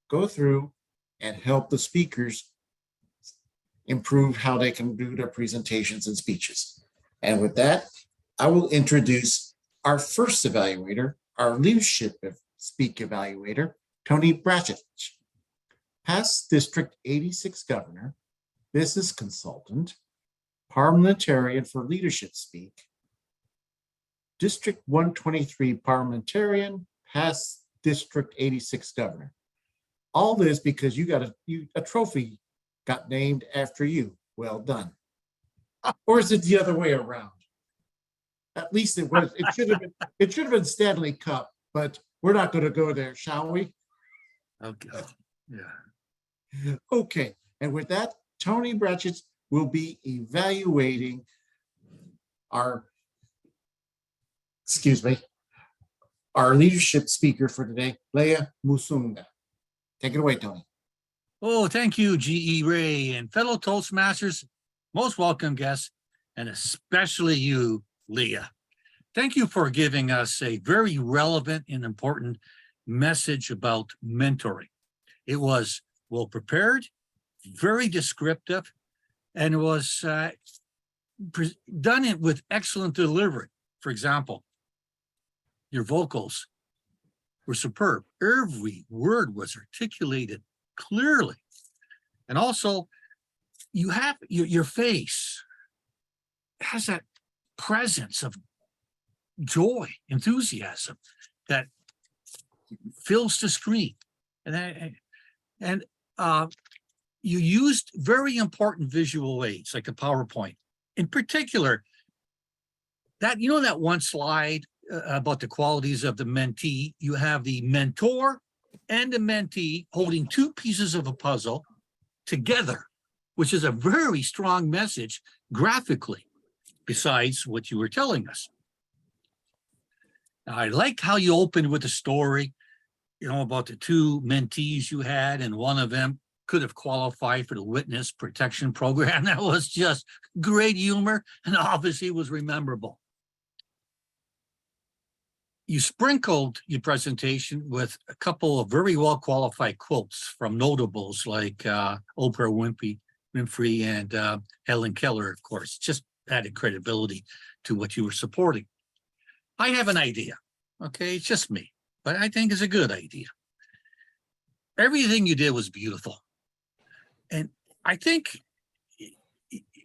go through and help the speakers improve how they can do their presentations and speeches. And with that, I will introduce our first evaluator, our leadership speak evaluator, Tony Bratschitschl, past District 86 governor, business consultant, parliamentarian for leadership speak, District 123 parliamentarian, past District 86 governor. All this because you got a trophy got named after you. Well done. Or is it the other way around? At least it was. It should have been Stanley Cup, but we're not going to go there, shall we? Okay. Yeah. Okay. And with that, Tony Bratschitschl will be evaluating our leadership speaker for today, Leya Musunga. Take it away, Tony. Oh, thank you, G.E. Ray, and fellow Toastmasters, most welcome guests, and especially you, Leya. Thank you for giving us a very relevant and important message about mentoring. It was well prepared, very descriptive, and was done with excellent delivery. For example, your vocals were superb. Every word was articulated clearly. And also, you have your face has that presence of joy, enthusiasm that fills the screen. And you used very important visual aids like a PowerPoint. In particular, that that one slide about the qualities of the mentee, you have the mentor and the mentee holding 2 pieces of a puzzle together, which is a very strong message graphically, besides what you were telling us. Now, I like how you opened with a story, about the 2 mentees you had, and one of them could have qualified for the witness protection program. That was just great humor and obviously was memorable. You sprinkled your presentation with a couple of very well qualified quotes from notables like Oprah Winfrey and Helen Keller, of course. Just added credibility to what you were supporting. I have an idea, okay? It's just me, but I think it's a good idea. Everything you did was beautiful. And I think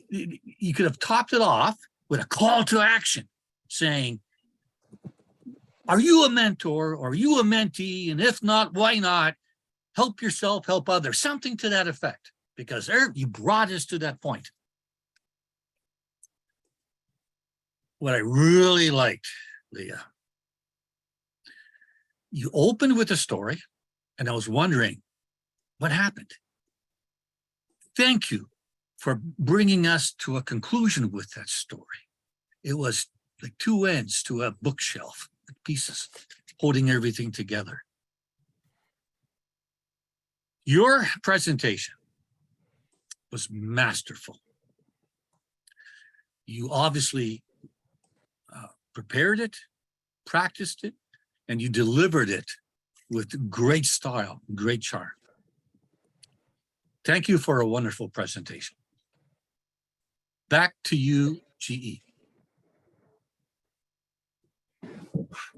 you could have topped it off with a call to action saying, are you a mentor? Or are you a mentee? And if not, why not? help yourself, help others, something to that effect, because you brought us to that point. What I really liked, Leah, you opened with a story, and I was wondering what happened. Thank you for bringing us to a conclusion with that story. It was like two ends to a bookshelf, pieces holding everything together. Your presentation was masterful. You obviously prepared it, practiced it, and you delivered it with great style, great charm. Thank you for a wonderful presentation. Back to you, GE.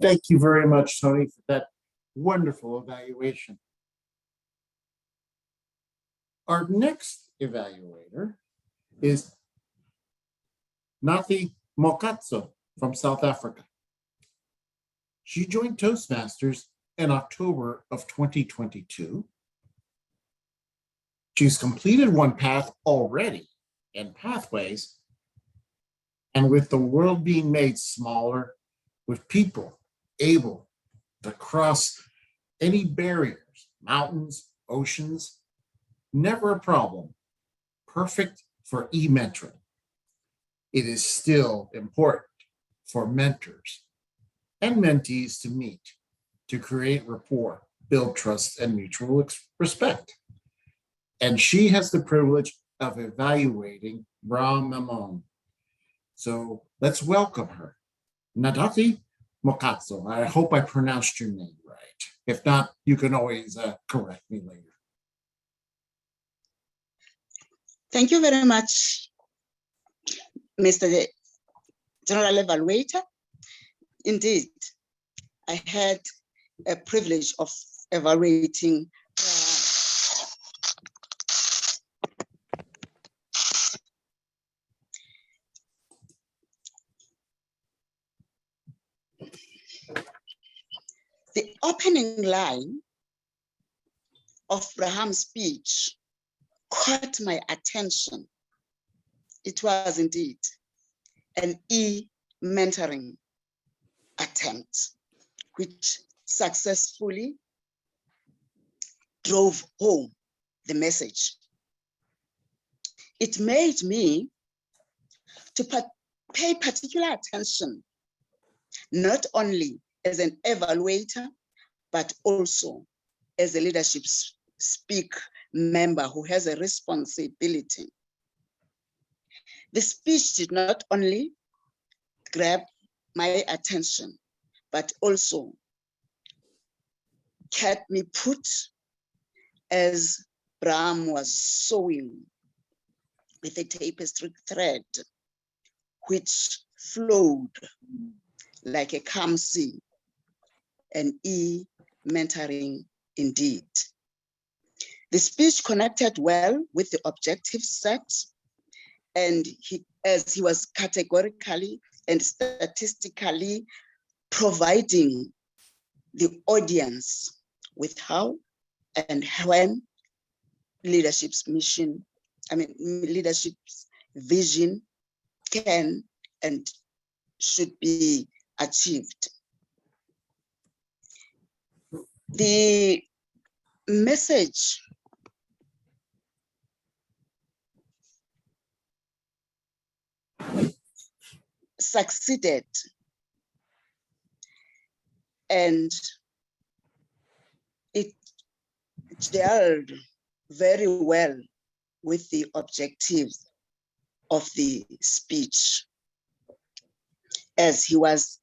Thank you very much, Tony, for that wonderful evaluation. Our next evaluator is Nathi Mokatso from South Africa. She joined Toastmasters in October of 2022. She's completed one path already in Pathways, and with the world being made smaller, with people able to cross any barriers, mountains, oceans, never a problem, perfect for e-mentoring. It is still important for mentors and mentees to meet, to create rapport, build trust, and mutual respect. And she has the privilege of evaluating Brahm Memone. So let's welcome her. Nathi Mokatso. I hope I pronounced your name right. If not, you can always correct me later. Thank you very much, Mr. General Evaluator. Indeed, I had a privilege of evaluating the opening line of Braham's speech caught my attention. It was indeed an e-mentoring attempt, which successfully drove home the message. It made me to pay particular attention, not only as an evaluator, but also as a leadership speak member who has a responsibility. The speech did not only grab my attention, but also kept me put as Brahm was sewing with a tapestry thread, which flowed like a calm sea, and e-mentoring indeed. The speech connected well with the objective set, and as he was categorically and statistically providing the audience with how and when leadership's vision can and should be achieved. The message succeeded, and it dealt very well with the objectives of the speech, as he was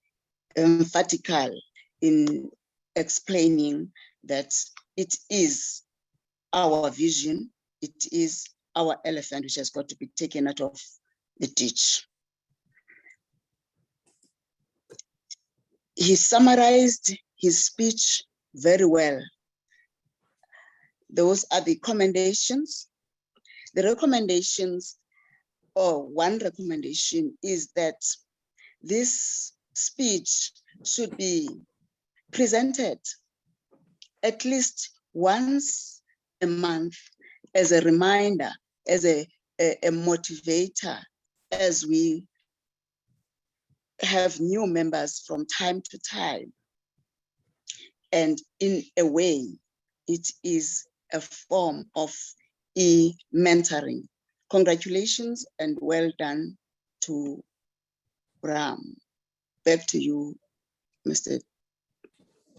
emphatical in explaining that it is our vision, it is our elephant which has got to be taken out of the ditch. He summarized his speech very well. Those are the recommendations. The recommendations, or one recommendation, is that this speech should be presented at least once a month as a reminder, as a motivator, as we have new members from time to time. And in a way, it is a form of e-mentoring. Congratulations and well done to Brahm. Back to you, Mr.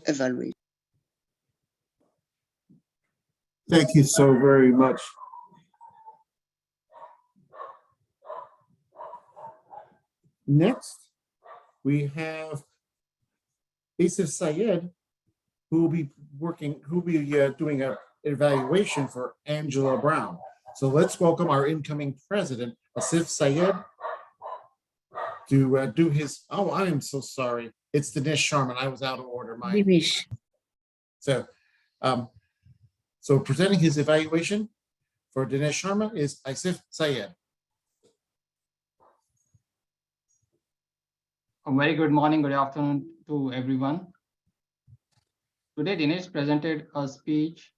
Evaluator. Thank you so very much. Next, we have Asif Syed, who will be doing an evaluation for Angela Brown. So let's welcome our incoming president, Asif Syed, to do his, oh, I am so sorry. It's Dinesh Sharma. I was out of order. Dinesh. So, so presenting his evaluation for Dinesh Sharma is Asif Syed. A very good morning, good afternoon to everyone. Today, Dinesh presented a speech,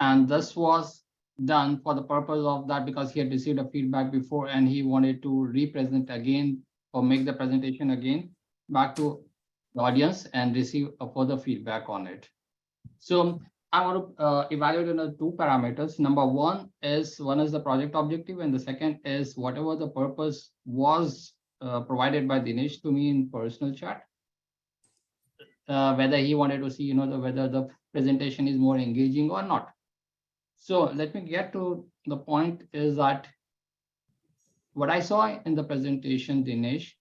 and this was done for the purpose of that because he had received a feedback before and he wanted to re-present again or make the presentation again back to the audience and receive a further feedback on it. So I want to evaluate on the two parameters. One is the project objective, and the second is whatever the purpose was provided by Dinesh to me in personal chat. Whether he wanted to see, whether the presentation is more engaging or not. So let me get to the point is that what I saw in the presentation, Dinesh,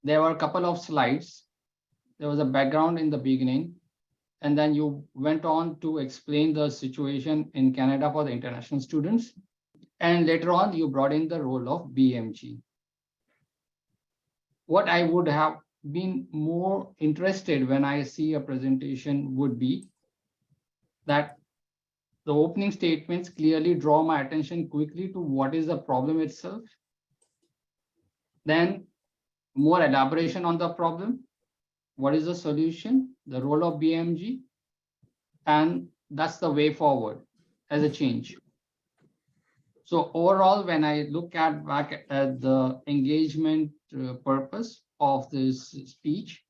there were a couple of slides. There was a background in the beginning, and then you went on to explain the situation in Canada for the international students. And later on, you brought in the role of BMG. What I would have been more interested when I see a presentation would be that the opening statements clearly draw my attention quickly to what is the problem itself. Then more elaboration on the problem. What is the solution? The role of BMG. And that's the way forward as a change. So overall, when I look back at the engagement purpose of this speech,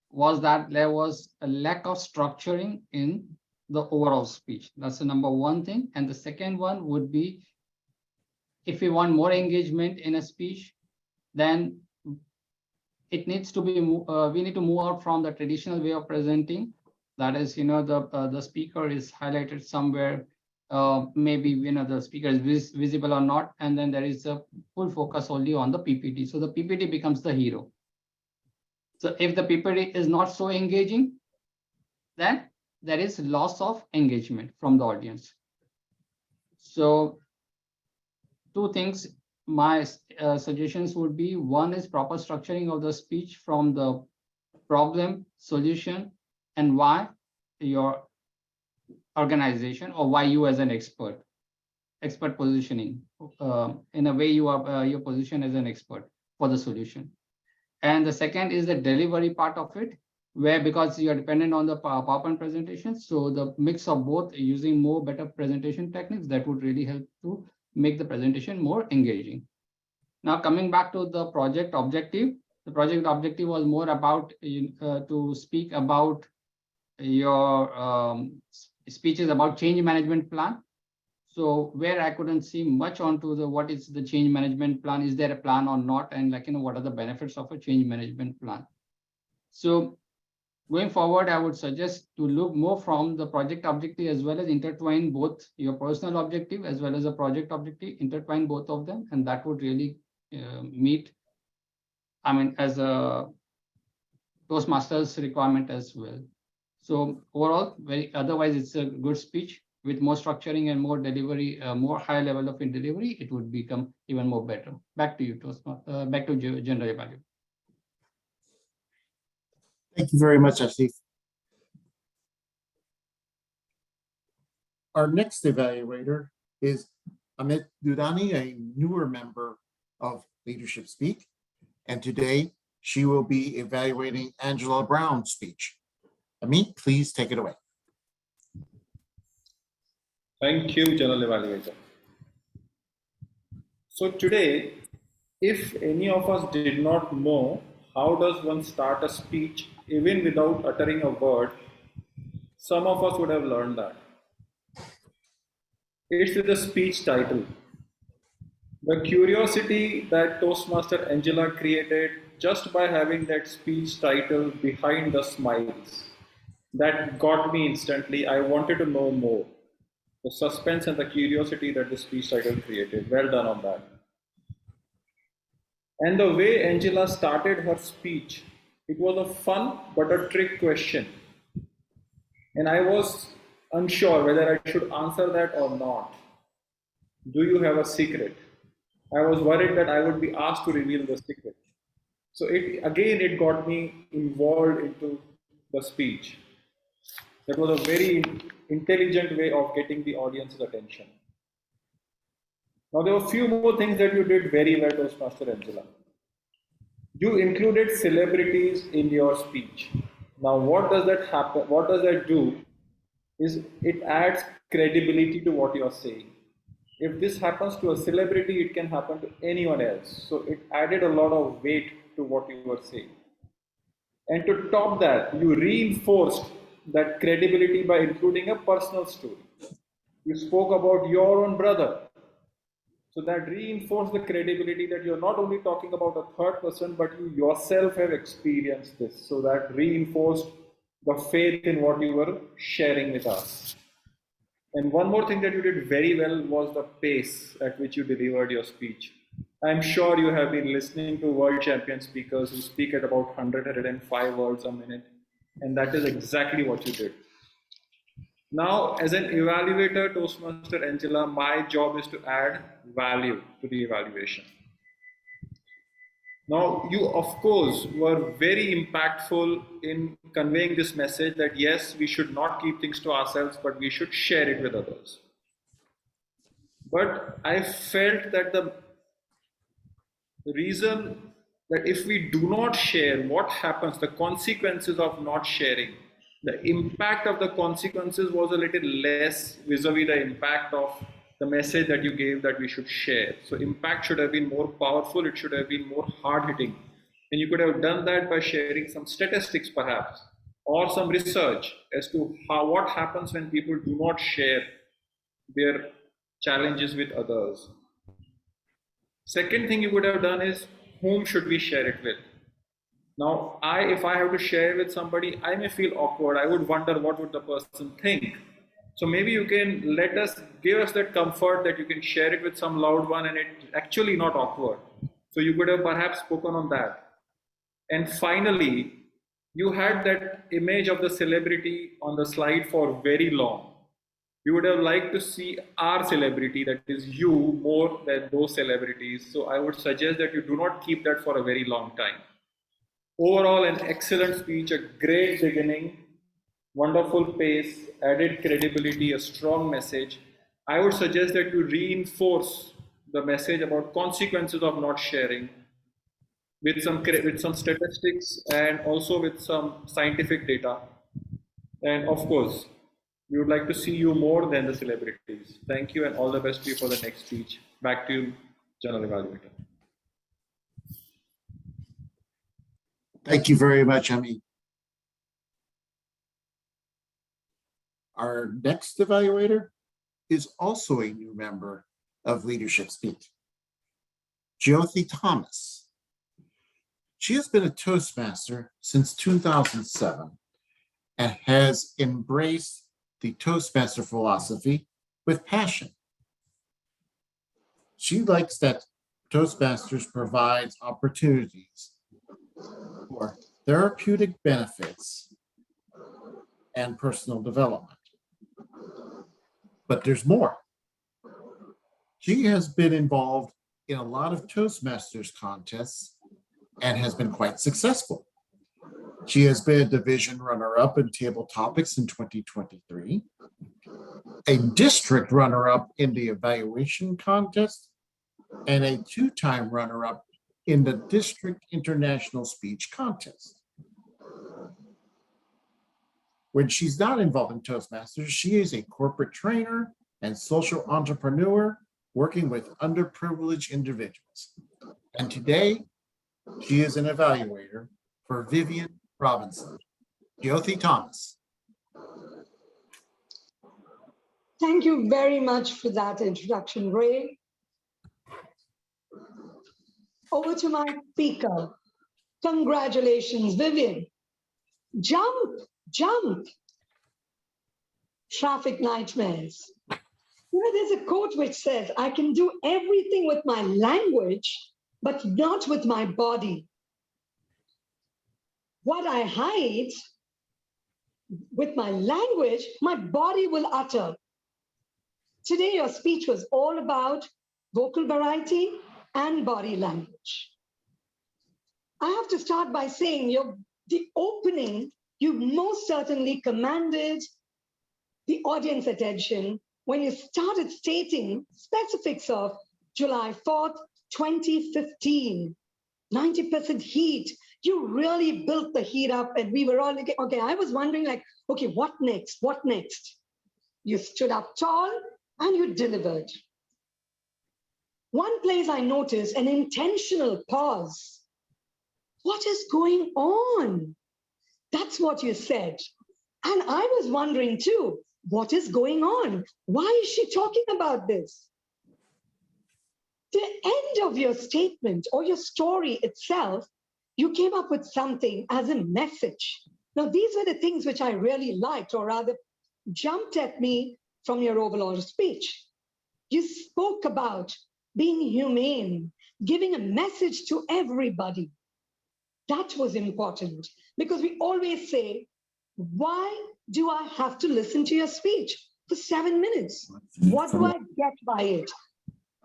was that there was a lack of structuring in the overall speech. That's the number one thing. And the second one would be, if we want more engagement in a speech, then it needs to be, we need to move out from the traditional way of presenting. That is, the speaker is highlighted somewhere, maybe, the speaker is visible or not, and then there is a full focus only on the PPT. So the PPT becomes the hero. So if the PPT is not so engaging, then there is loss of engagement from the audience. So two things, my suggestions would be, one is proper structuring of the speech from the problem, solution, and why your organization or why you as an expert positioning, in a way you are your position as an expert for the solution. And the second is the delivery part of it, where because you are dependent on the PowerPoint presentation, so the mix of both using more better presentation techniques, that would really help to make the presentation more engaging. Now coming back to the project objective, the project objective was more about to speak about your speeches about change management plan. So where I couldn't see much onto the what is the change management plan, is there a plan or not, and what are the benefits of a change management plan. So going forward, I would suggest to look more from the project objective as well as intertwine both your personal objective as well as a project objective, intertwine both of them, and that would really meet, as a Toastmasters requirement as well. So overall, otherwise it's a good speech. With more structuring and more delivery, more high level of delivery, it would become even more better. Back to you, Toastmaster. Back to General Evaluator. Thank you very much, Asif. Our next evaluator is Amit Dudani, a newer member of Leadership Speak. And today she will be evaluating Angela Brown's speech. Amit, please take it away. Thank you, General Evaluator. So today, if any of us did not know how does one start a speech even without uttering a word, some of us would have learned that. It's with the speech title. The curiosity that Toastmaster Angela created just by having that speech title behind the smiles, that got me instantly. I wanted to know more. The suspense and the curiosity that the speech title created. Well done on that. And the way Angela started her speech, it was a fun but a trick question. And I was unsure whether I should answer that or not. Do you have a secret? I was worried that I would be asked to reveal the secret. So it got me involved into the speech. That was a very intelligent way of getting the audience's attention. Now there were a few more things that you did very well, Toastmaster Angela. You included celebrities in your speech. Now what does that happen? What does that do? Is it adds credibility to what you are saying. If this happens to a celebrity, it can happen to anyone else. So it added a lot of weight to what you were saying. And to top that, you reinforced that credibility by including a personal story. You spoke about your own brother. So that reinforced the credibility that you're not only talking about a third person, but you yourself have experienced this. So that reinforced the faith in what you were sharing with us. And one more thing that you did very well was the pace at which you delivered your speech. I'm sure you have been listening to world champion speakers who speak at about 100, 105 words a minute. And that is exactly what you did. Now, as an evaluator, Toastmaster Angela, my job is to add value to the evaluation. Now, you, of course, were very impactful in conveying this message that yes, we should not keep things to ourselves, but we should share it with others. But I felt that the reason that if we do not share, what happens, the consequences of not sharing, the impact of the consequences was a little less vis-a-vis the impact of the message that you gave that we should share. So impact should have been more powerful, it should have been more hard-hitting. And you could have done that by sharing some statistics perhaps, or some research as to what happens when people do not share their challenges with others. Second thing you would have done is, whom should we share it with? Now, if I have to share with somebody, I may feel awkward. I would wonder what would the person think. So maybe you can give us that comfort that you can share it with some loved one and it's actually not awkward. So you could have perhaps spoken on that. And finally, you had that image of the celebrity on the slide for very long. We would have liked to see our celebrity, that is you, more than those celebrities. So I would suggest that you do not keep that for a very long time. Overall, an excellent speech, a great beginning, wonderful pace, added credibility, a strong message. I would suggest that you reinforce the message about consequences of not sharing with some statistics and also with some scientific data. And of course, we would like to see you more than the celebrities. Thank you and all the best to you for the next speech. Back to you, General Evaluator. Thank you very much, Ami. Our next evaluator is also a new member of Leadership Speak, Jyothi Thomas. She has been a Toastmaster since 2007 and has embraced the Toastmaster philosophy with passion. She likes that Toastmasters provides opportunities for therapeutic benefits and personal development. But there's more. She has been involved in a lot of Toastmasters contests and has been quite successful. She has been a division runner-up in Table Topics in 2023, a district runner-up in the evaluation contest, and a two-time runner-up in the District International Speech Contest. When she's not involved in Toastmasters, she is a corporate trainer and social entrepreneur working with underprivileged individuals. And today, she is an evaluator for Vivian Robinson. Jyothi Thomas. Thank you very much for that introduction, Ray. Over to my speaker. Congratulations, Vivian. Jump, jump. Traffic nightmares. You know, there's a quote which says, I can do everything with my language, but not with my body. What I hide with my language, my body will utter. Today, your speech was all about vocal variety and body language. I have to start by saying the opening, you most certainly commanded the audience attention when you started stating specifics of July 4th, 2015, 90% heat. You really built the heat up and we were all like, okay, I was wondering like, okay, what next? What next? You stood up tall and you delivered. One place I noticed an intentional pause. What is going on? That's what you said. And I was wondering too, what is going on? Why is she talking about this? The end of your statement or your story itself, you came up with something as a message. Now, these were the things which I really liked, or rather jumped at me from your overall speech. You spoke about being humane, giving a message to everybody. That was important because we always say, why do I have to listen to your speech for 7 minutes? What do I get by it?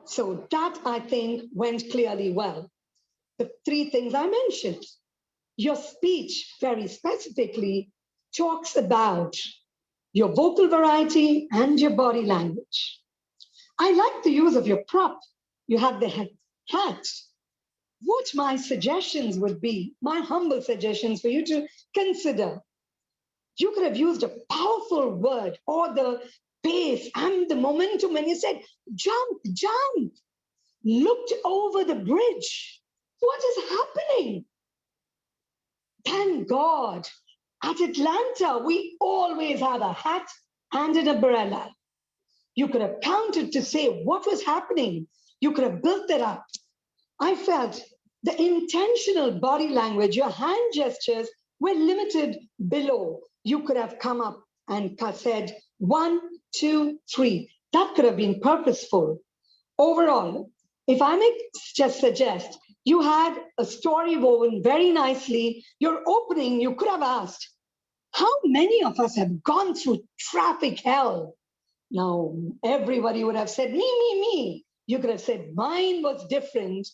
So that, I think, went clearly well. The three things I mentioned. Your speech, very specifically, talks about your vocal variety and your body language. I like the use of your prop. You have the hat. What my suggestions would be, my humble suggestions for you to consider. You could have used a powerful word or the pace and the momentum when you said, jump, jump, looked over the bridge. What is happening? Thank God, at Atlanta, we always have a hat and an umbrella. You could have counted to say what was happening. You could have built that up. I felt the intentional body language, your hand gestures were limited below. You could have come up and said 1, 2, 3. That could have been purposeful. Overall, if I may just suggest, you had a story woven very nicely. Your opening, you could have asked, how many of us have gone through traffic hell? Now, everybody would have said, me. You could have said, mine was different.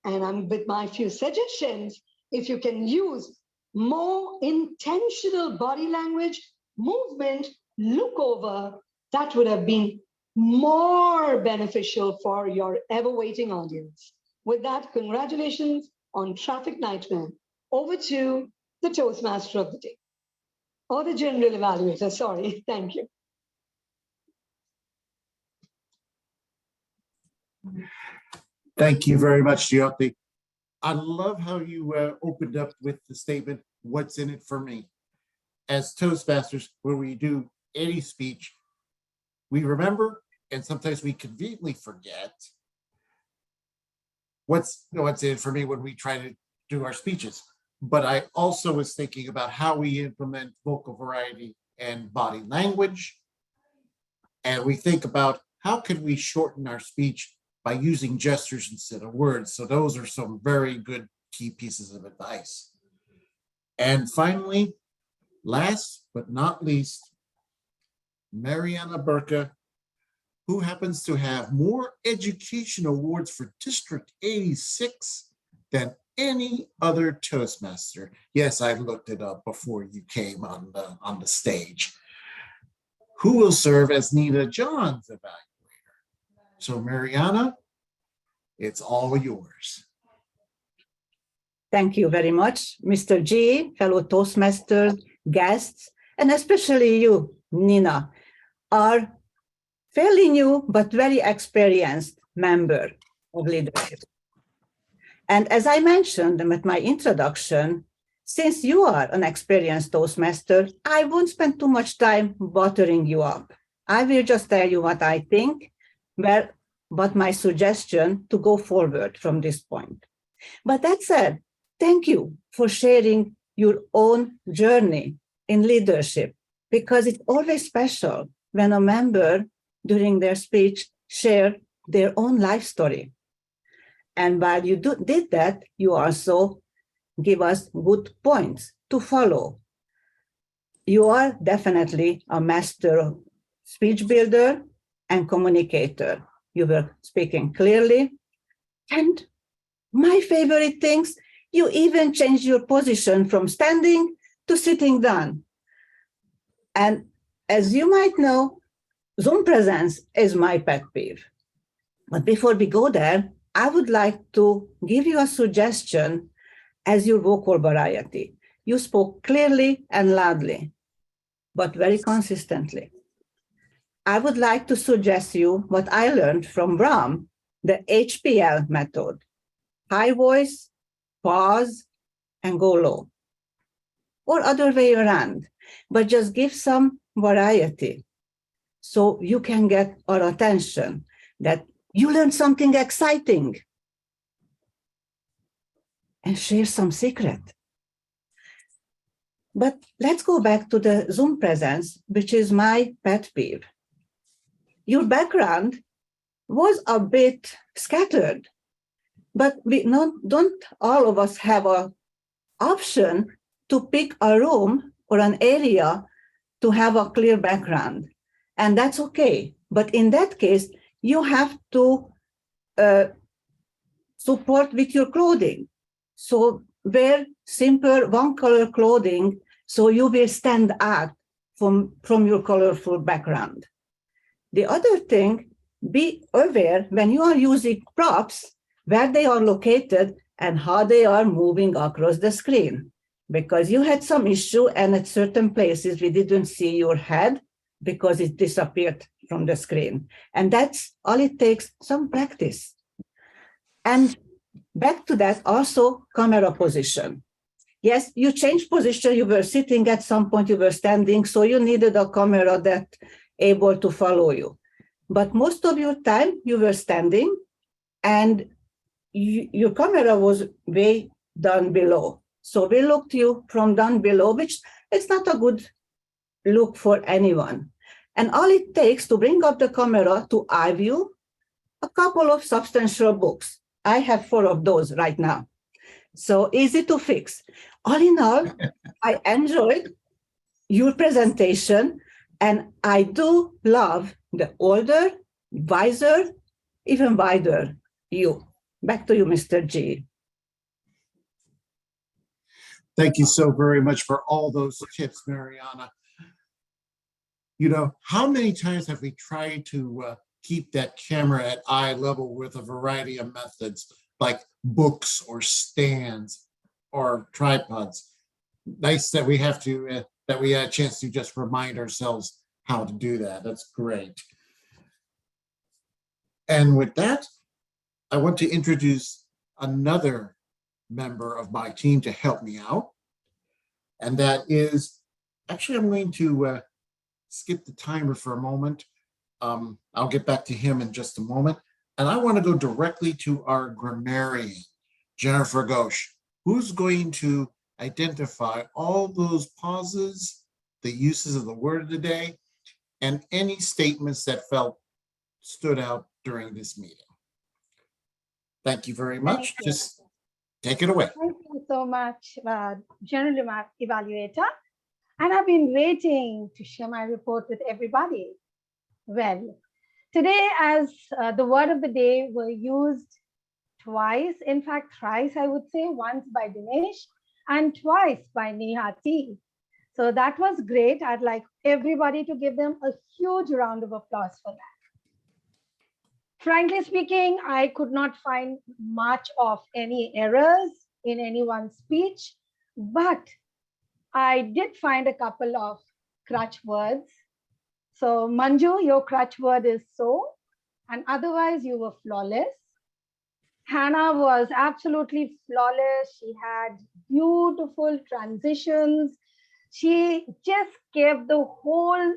And I'm with my few suggestions, if you can use more intentional body language, movement, look over, that would have been more beneficial for your ever-waiting audience. With that, congratulations on Traffic Nightmare. Over to the Toastmaster of the day, or the General Evaluator, sorry, thank you. Thank you very much, Jyothi. I love how you opened up with the statement, what's in it for me? As Toastmasters, when we do any speech, we remember, and sometimes we conveniently forget what's in it for me when we try to do our speeches. But I also was thinking about how we implement vocal variety and body language. And we think about how can we shorten our speech by using gestures instead of words. So those are some very good key pieces of advice. And finally, last but not least, Mariana Burka, who happens to have more education awards for District 86 than any other Toastmaster. Yes, I looked it up before you came on the stage. Who will serve as Nina John's evaluator? So Mariana, it's all yours. Thank you very much, Mr. G, fellow Toastmasters, guests, and especially you, Nina, our fairly new but very experienced member of leadership. And as I mentioned at my introduction, since you are an experienced Toastmaster, I won't spend too much time buttering you up. I will just tell you what I think, but my suggestion to go forward from this point. But that said, thank you for sharing your own journey in leadership, because it's always special when a member during their speech share their own life story. And while you did that, you also give us good points to follow. You are definitely a master speech builder and communicator. You were speaking clearly. And my favorite things, you even changed your position from standing to sitting down. And as you might know, Zoom presence is my pet peeve. But before we go there, I would like to give you a suggestion as your vocal variety. You spoke clearly and loudly, but very consistently. I would like to suggest you what I learned from Brahm, the HPL method. High voice, pause, and go low. Or other way around, but just give some variety so you can get our attention that you learned something exciting and share some secret. But let's go back to the Zoom presence, which is my pet peeve. Your background was a bit scattered, but don't all of us have an option to pick a room or an area to have a clear background. And that's okay. But in that case, you have to support with your clothing. So wear simple one-color clothing so you will stand out from your colorful background. The other thing, be aware when you are using props, where they are located and how they are moving across the screen. Because you had some issue and at certain places we didn't see your head because it disappeared from the screen. And that's all it takes, some practice. And back to that, also camera position. Yes, you changed position, you were sitting at some point, you were standing, so you needed a camera that able to follow you. But most of your time you were standing and your camera was way down below. So we looked you from down below, which it's not a good look for anyone. And all it takes to bring up the camera to eye view, a couple of substantial books. I have 4 of those right now. So easy to fix. All in all, I enjoyed your presentation and I do love the older, wiser, even wider you. Back to you, Mr. G. Thank you so very much for all those tips, Mariana. You know, how many times have we tried to keep that camera at eye level with a variety of methods like books or stands or tripods? Nice that we have to, that we had a chance to just remind ourselves how to do that. That's great. And with that, I want to introduce another member of my team to help me out. And that is, actually, I'm going to skip the timer for a moment. I'll get back to him in just a moment. And I want to go directly to our grammarian, Jennifer Ghosh, who's going to identify all those pauses, the uses of the word of the day, and any statements that stood out during this meeting. Thank you very much. Just take it away. Thank you so much, General Evaluator. And I've been waiting to share my report with everybody. Well, today as the word of the day were used twice, in fact, thrice, I would say, once by Dinesh and twice by Neha T. So that was great. I'd like everybody to give them a huge round of applause for that. Frankly speaking, I could not find much of any errors in anyone's speech, but I did find a couple of crutch words So Manju, your crutch word is so, and otherwise you were flawless. Hannah was absolutely flawless. She had beautiful transitions. She just kept the whole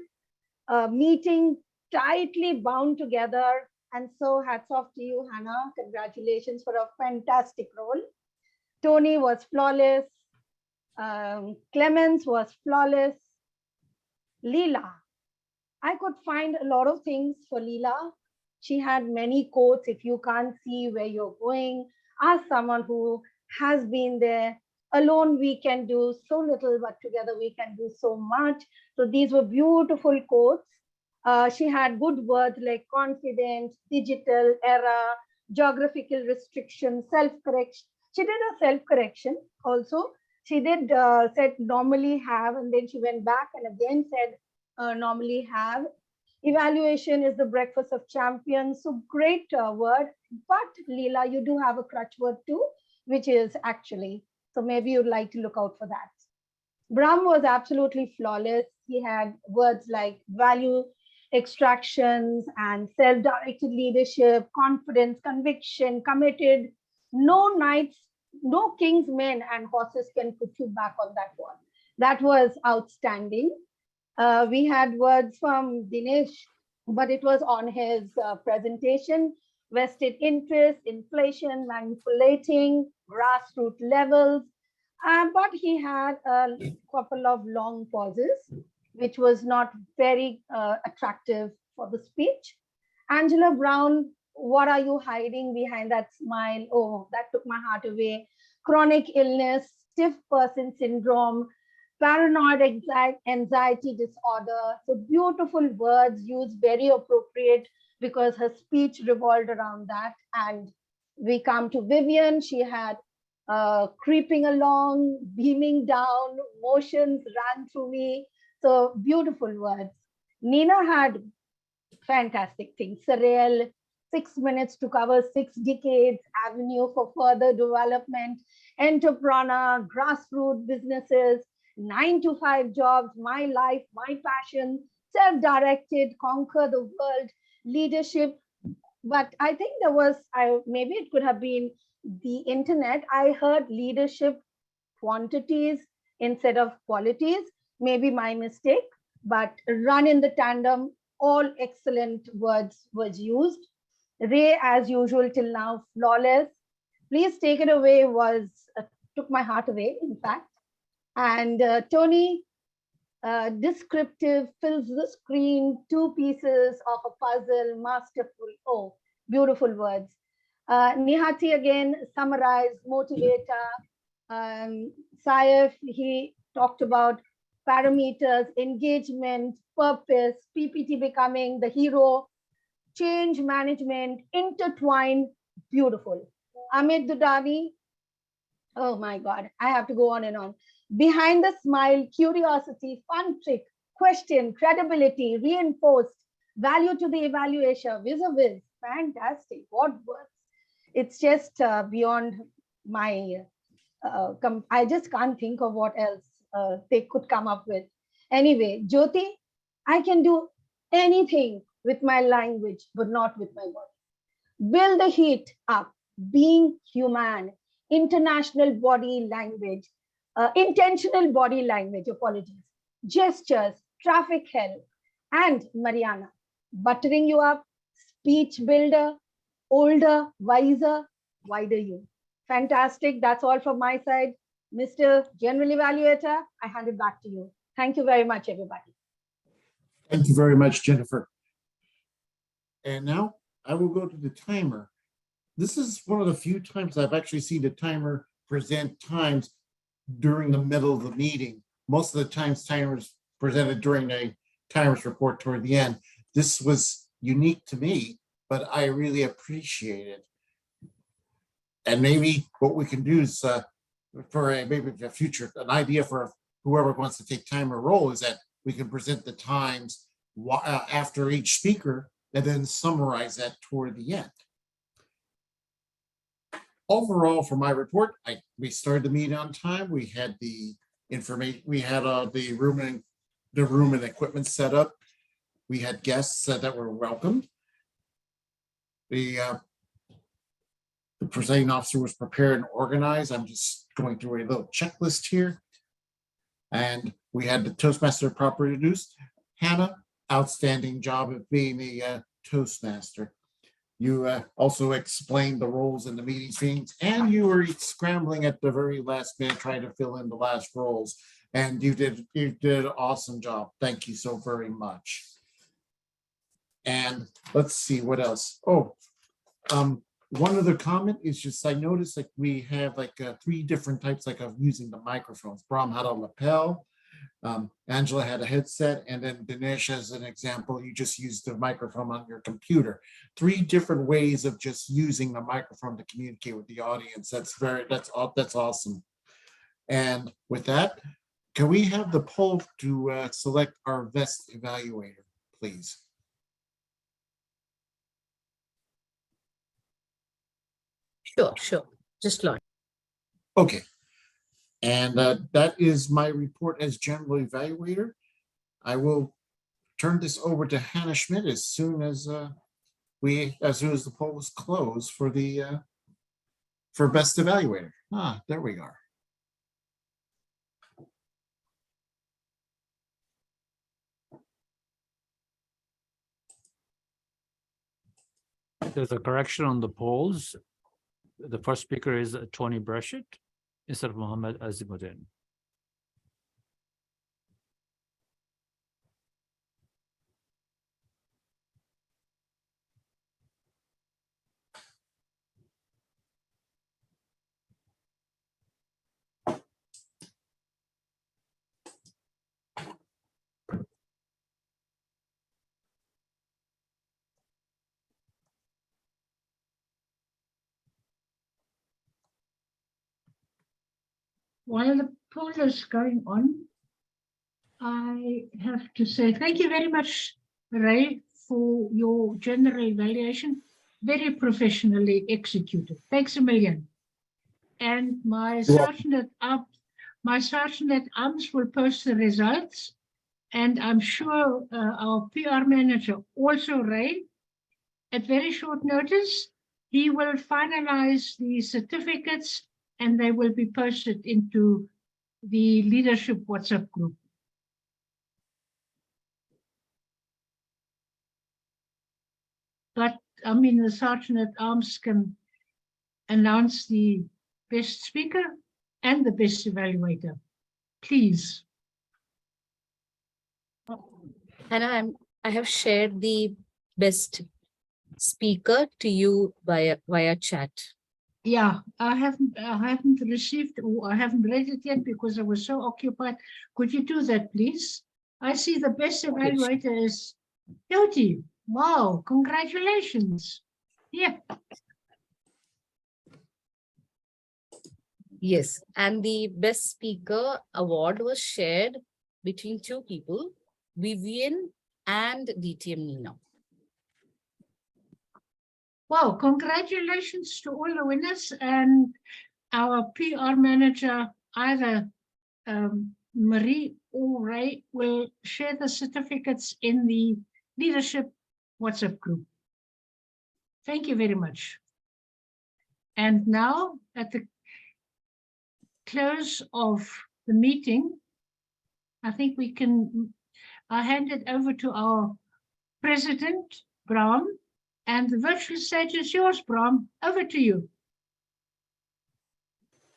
meeting tightly bound together. And so hats off to you, Hannah. Congratulations for a fantastic role. Tony was flawless. Clemens was flawless. Leela, I could find a lot of things for Leela. She had many quotes. If you can't see where you're going, ask someone who has been there. Alone we can do so little, but together we can do so much. So these were beautiful quotes. She had good words like confident, digital, era, geographical restriction, self-correction. She did a self-correction also. She did said normally have, and then she went back and again said normally have. Evaluation is the breakfast of champions. So great word. But Leela, you do have a crutch word too, which is actually. So maybe you'd like to look out for that. Brahm was absolutely flawless. He had words like value extractions and self-directed leadership, confidence, conviction, committed. No knights, no king's men and horses can put you back on that one. That was outstanding. We had words from Dinesh, but it was on his presentation. Vested interest, inflation, manipulating, grassroots levels. But he had a couple of long pauses, which was not very attractive for the speech. Angela Brown, what are you hiding behind that smile? Oh, that took my heart away. Chronic illness, stiff person syndrome, paranoid anxiety disorder. So beautiful words used, very appropriate because her speech revolved around that. And we come to Vivian. She had creeping along, beaming down, motions ran through me. So beautiful words. Nina had fantastic things. Surreal, 6 minutes to cover 6 decades, avenue for further development, entrepreneur, grassroots businesses, 9-to-5 jobs, my life, my passion, self-directed, conquer the world, leadership. But I think there was, maybe it could have been the internet. I heard leadership quantities instead of qualities, maybe my mistake, but run in the tandem, all excellent words was used. Ray, as usual till now, flawless. Please take it away was, took my heart away, in fact. And Tony, descriptive, fills the screen, 2 pieces of a puzzle, masterful. Oh, beautiful words. Nihati again, summarized, motivator. Saif, he talked about parameters, engagement, purpose, PPT becoming the hero, change management, intertwine, beautiful. Amit Dudani, oh my God, I have to go on and on. Behind the smile, curiosity, fun trick, question, credibility, reinforced, value to the evaluation, vis-a-vis, fantastic, what words. It's just beyond my, I just can't think of what else they could come up with. Anyway, Jyothi, I can do anything with my language, but not with my body. Build the heat up, being human, international body language, intentional body language, apologies, gestures, traffic hell, and Mariana, buttering you up, speech builder, older, wiser, wider you. Fantastic. That's all from my side. Mr. General Evaluator, I hand it back to you. Thank you very much, everybody. Thank you very much, Jennifer. And now I will go to the timer. This is one of the few times I've actually seen the timer present times during the middle of the meeting. Most of the times timers presented during the timers report toward the end. This was unique to me, but I really appreciate it. And maybe what we can do is for maybe a future, an idea for whoever wants to take timer role is that we can present the times after each speaker and then summarize that toward the end. Overall, for my report, we started the meeting on time. We had the information, we had the room and equipment set up. we had guests that were welcomed. The presiding officer was prepared and organized. I'm just going through a little checklist here. And we had the Toastmaster properly introduced. Hannah, outstanding job of being a Toastmaster. You also explained the roles in the meeting scenes, and you were scrambling at the very last minute trying to fill in the last roles. And you did an awesome job. Thank you so very much. And let's see what else. Oh, one other comment is just I noticed like we have like 3 different types like of using the microphones. Brahm had a lapel, Angela had a headset, and then Dinesh, as an example, you just used the microphone on your computer. 3 different ways of just using the microphone to communicate with the audience. That's awesome. And with that, can we have the poll to select our best evaluator, please? Sure. Just launch. Okay. And that is my report as general evaluator. I will turn this over to Hannah Schmidt as soon as the poll is closed for the for best evaluator. There we are. There's a correction on the polls. The first speaker is Tony Bratschitschl instead of Mohammed Azimuddin. While the poll is going on, I have to say thank you very much, Ray, for your general evaluation. Very professionally executed. Thanks a million. And my sergeant at arms will post the results. And I'm sure our PR manager, also Ray, at very short notice, he will finalize the certificates and they will be posted into the leadership WhatsApp group. But I mean, the Sergeant at Arms can announce the best speaker and the best evaluator. Please. Hannah, I have shared the best speaker to you via chat. Yeah, I haven't received, or I haven't read it yet because I was so occupied. Could you do that, please? I see the best evaluator is Jyothi. Wow, congratulations. Yeah. Yes, and the best speaker award was shared between 2 people, Vivian and DTM Nina. Wow, congratulations to all the winners, and our PR manager, either Marie or Ray, will share the certificates in the leadership WhatsApp group. Thank you very much. And now at the close of the meeting, I think we can, I hand it over to our president, Brahm, and the virtual stage is yours, Brahm. Over to you.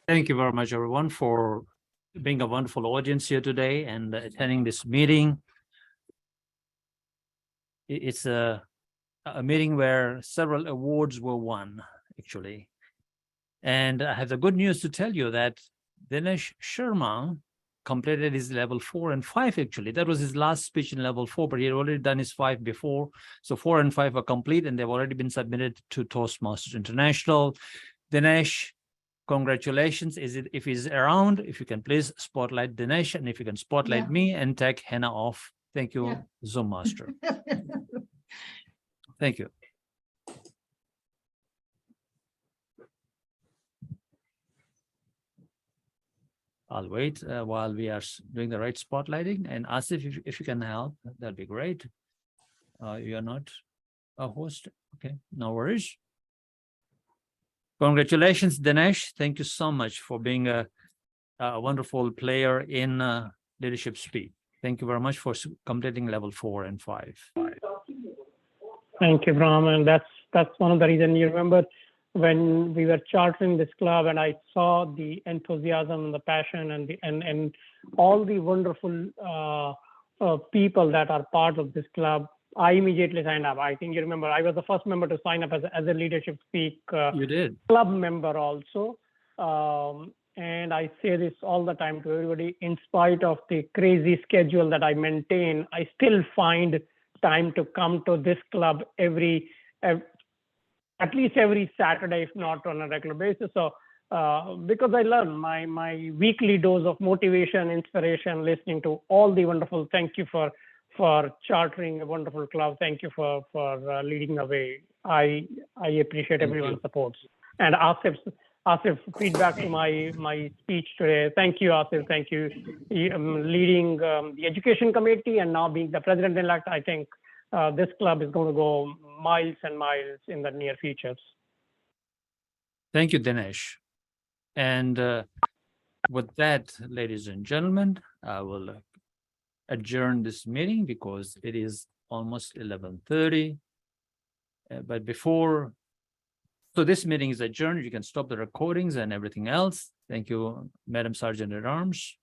Thank you very much, everyone, for being a wonderful audience here today and attending this meeting. It's a meeting where several awards were won, actually. And I have the good news to tell you that Dinesh Sharma completed his level 4 and 5, actually. That was his last speech in level 4, but he had already done his 5 before. So 4 and 5 are complete, and they've already been submitted to Toastmasters International. Dinesh, congratulations. If he's around, if you can please spotlight Dinesh, and if you can spotlight me and tag Hannah off. Thank you, Zoom Master. Thank you. I'll wait while we are doing the right spotlighting, and Asif, if you can help, that'd be great. You are not a host. Okay, no worries. Congratulations, Dinesh. Thank you so much for being a wonderful player in leadership speed. Thank you very much for completing level 4 and 5. Thank you, Brahm. And that's one of the reasons. You remember when we were chartering this club, and I saw the enthusiasm and the passion and all the wonderful people that are part of this club. I immediately signed up. I think you remember I was the first member to sign up as a leadership speak You did. club member also. And I say this all the time to everybody, in spite of the crazy schedule that I maintain, I still find time to come to this club at least every Saturday, if not on a regular basis. So because I learn my weekly dose of motivation, inspiration, listening to all the wonderful, thank you for chartering a wonderful club. Thank you for leading the way. I appreciate everyone's support. And Asif, feedback to my speech today. Thank you, Asif. Thank you. Leading the education committee and now being the president-elect, I think this club is going to go miles and miles in the near future. Thank you, Dinesh. And with that, ladies and gentlemen, I will adjourn this meeting because it is almost 11:30. But before, so this meeting is adjourned. You can stop the recordings and everything else. Thank you, Madam Sergeant at Arms.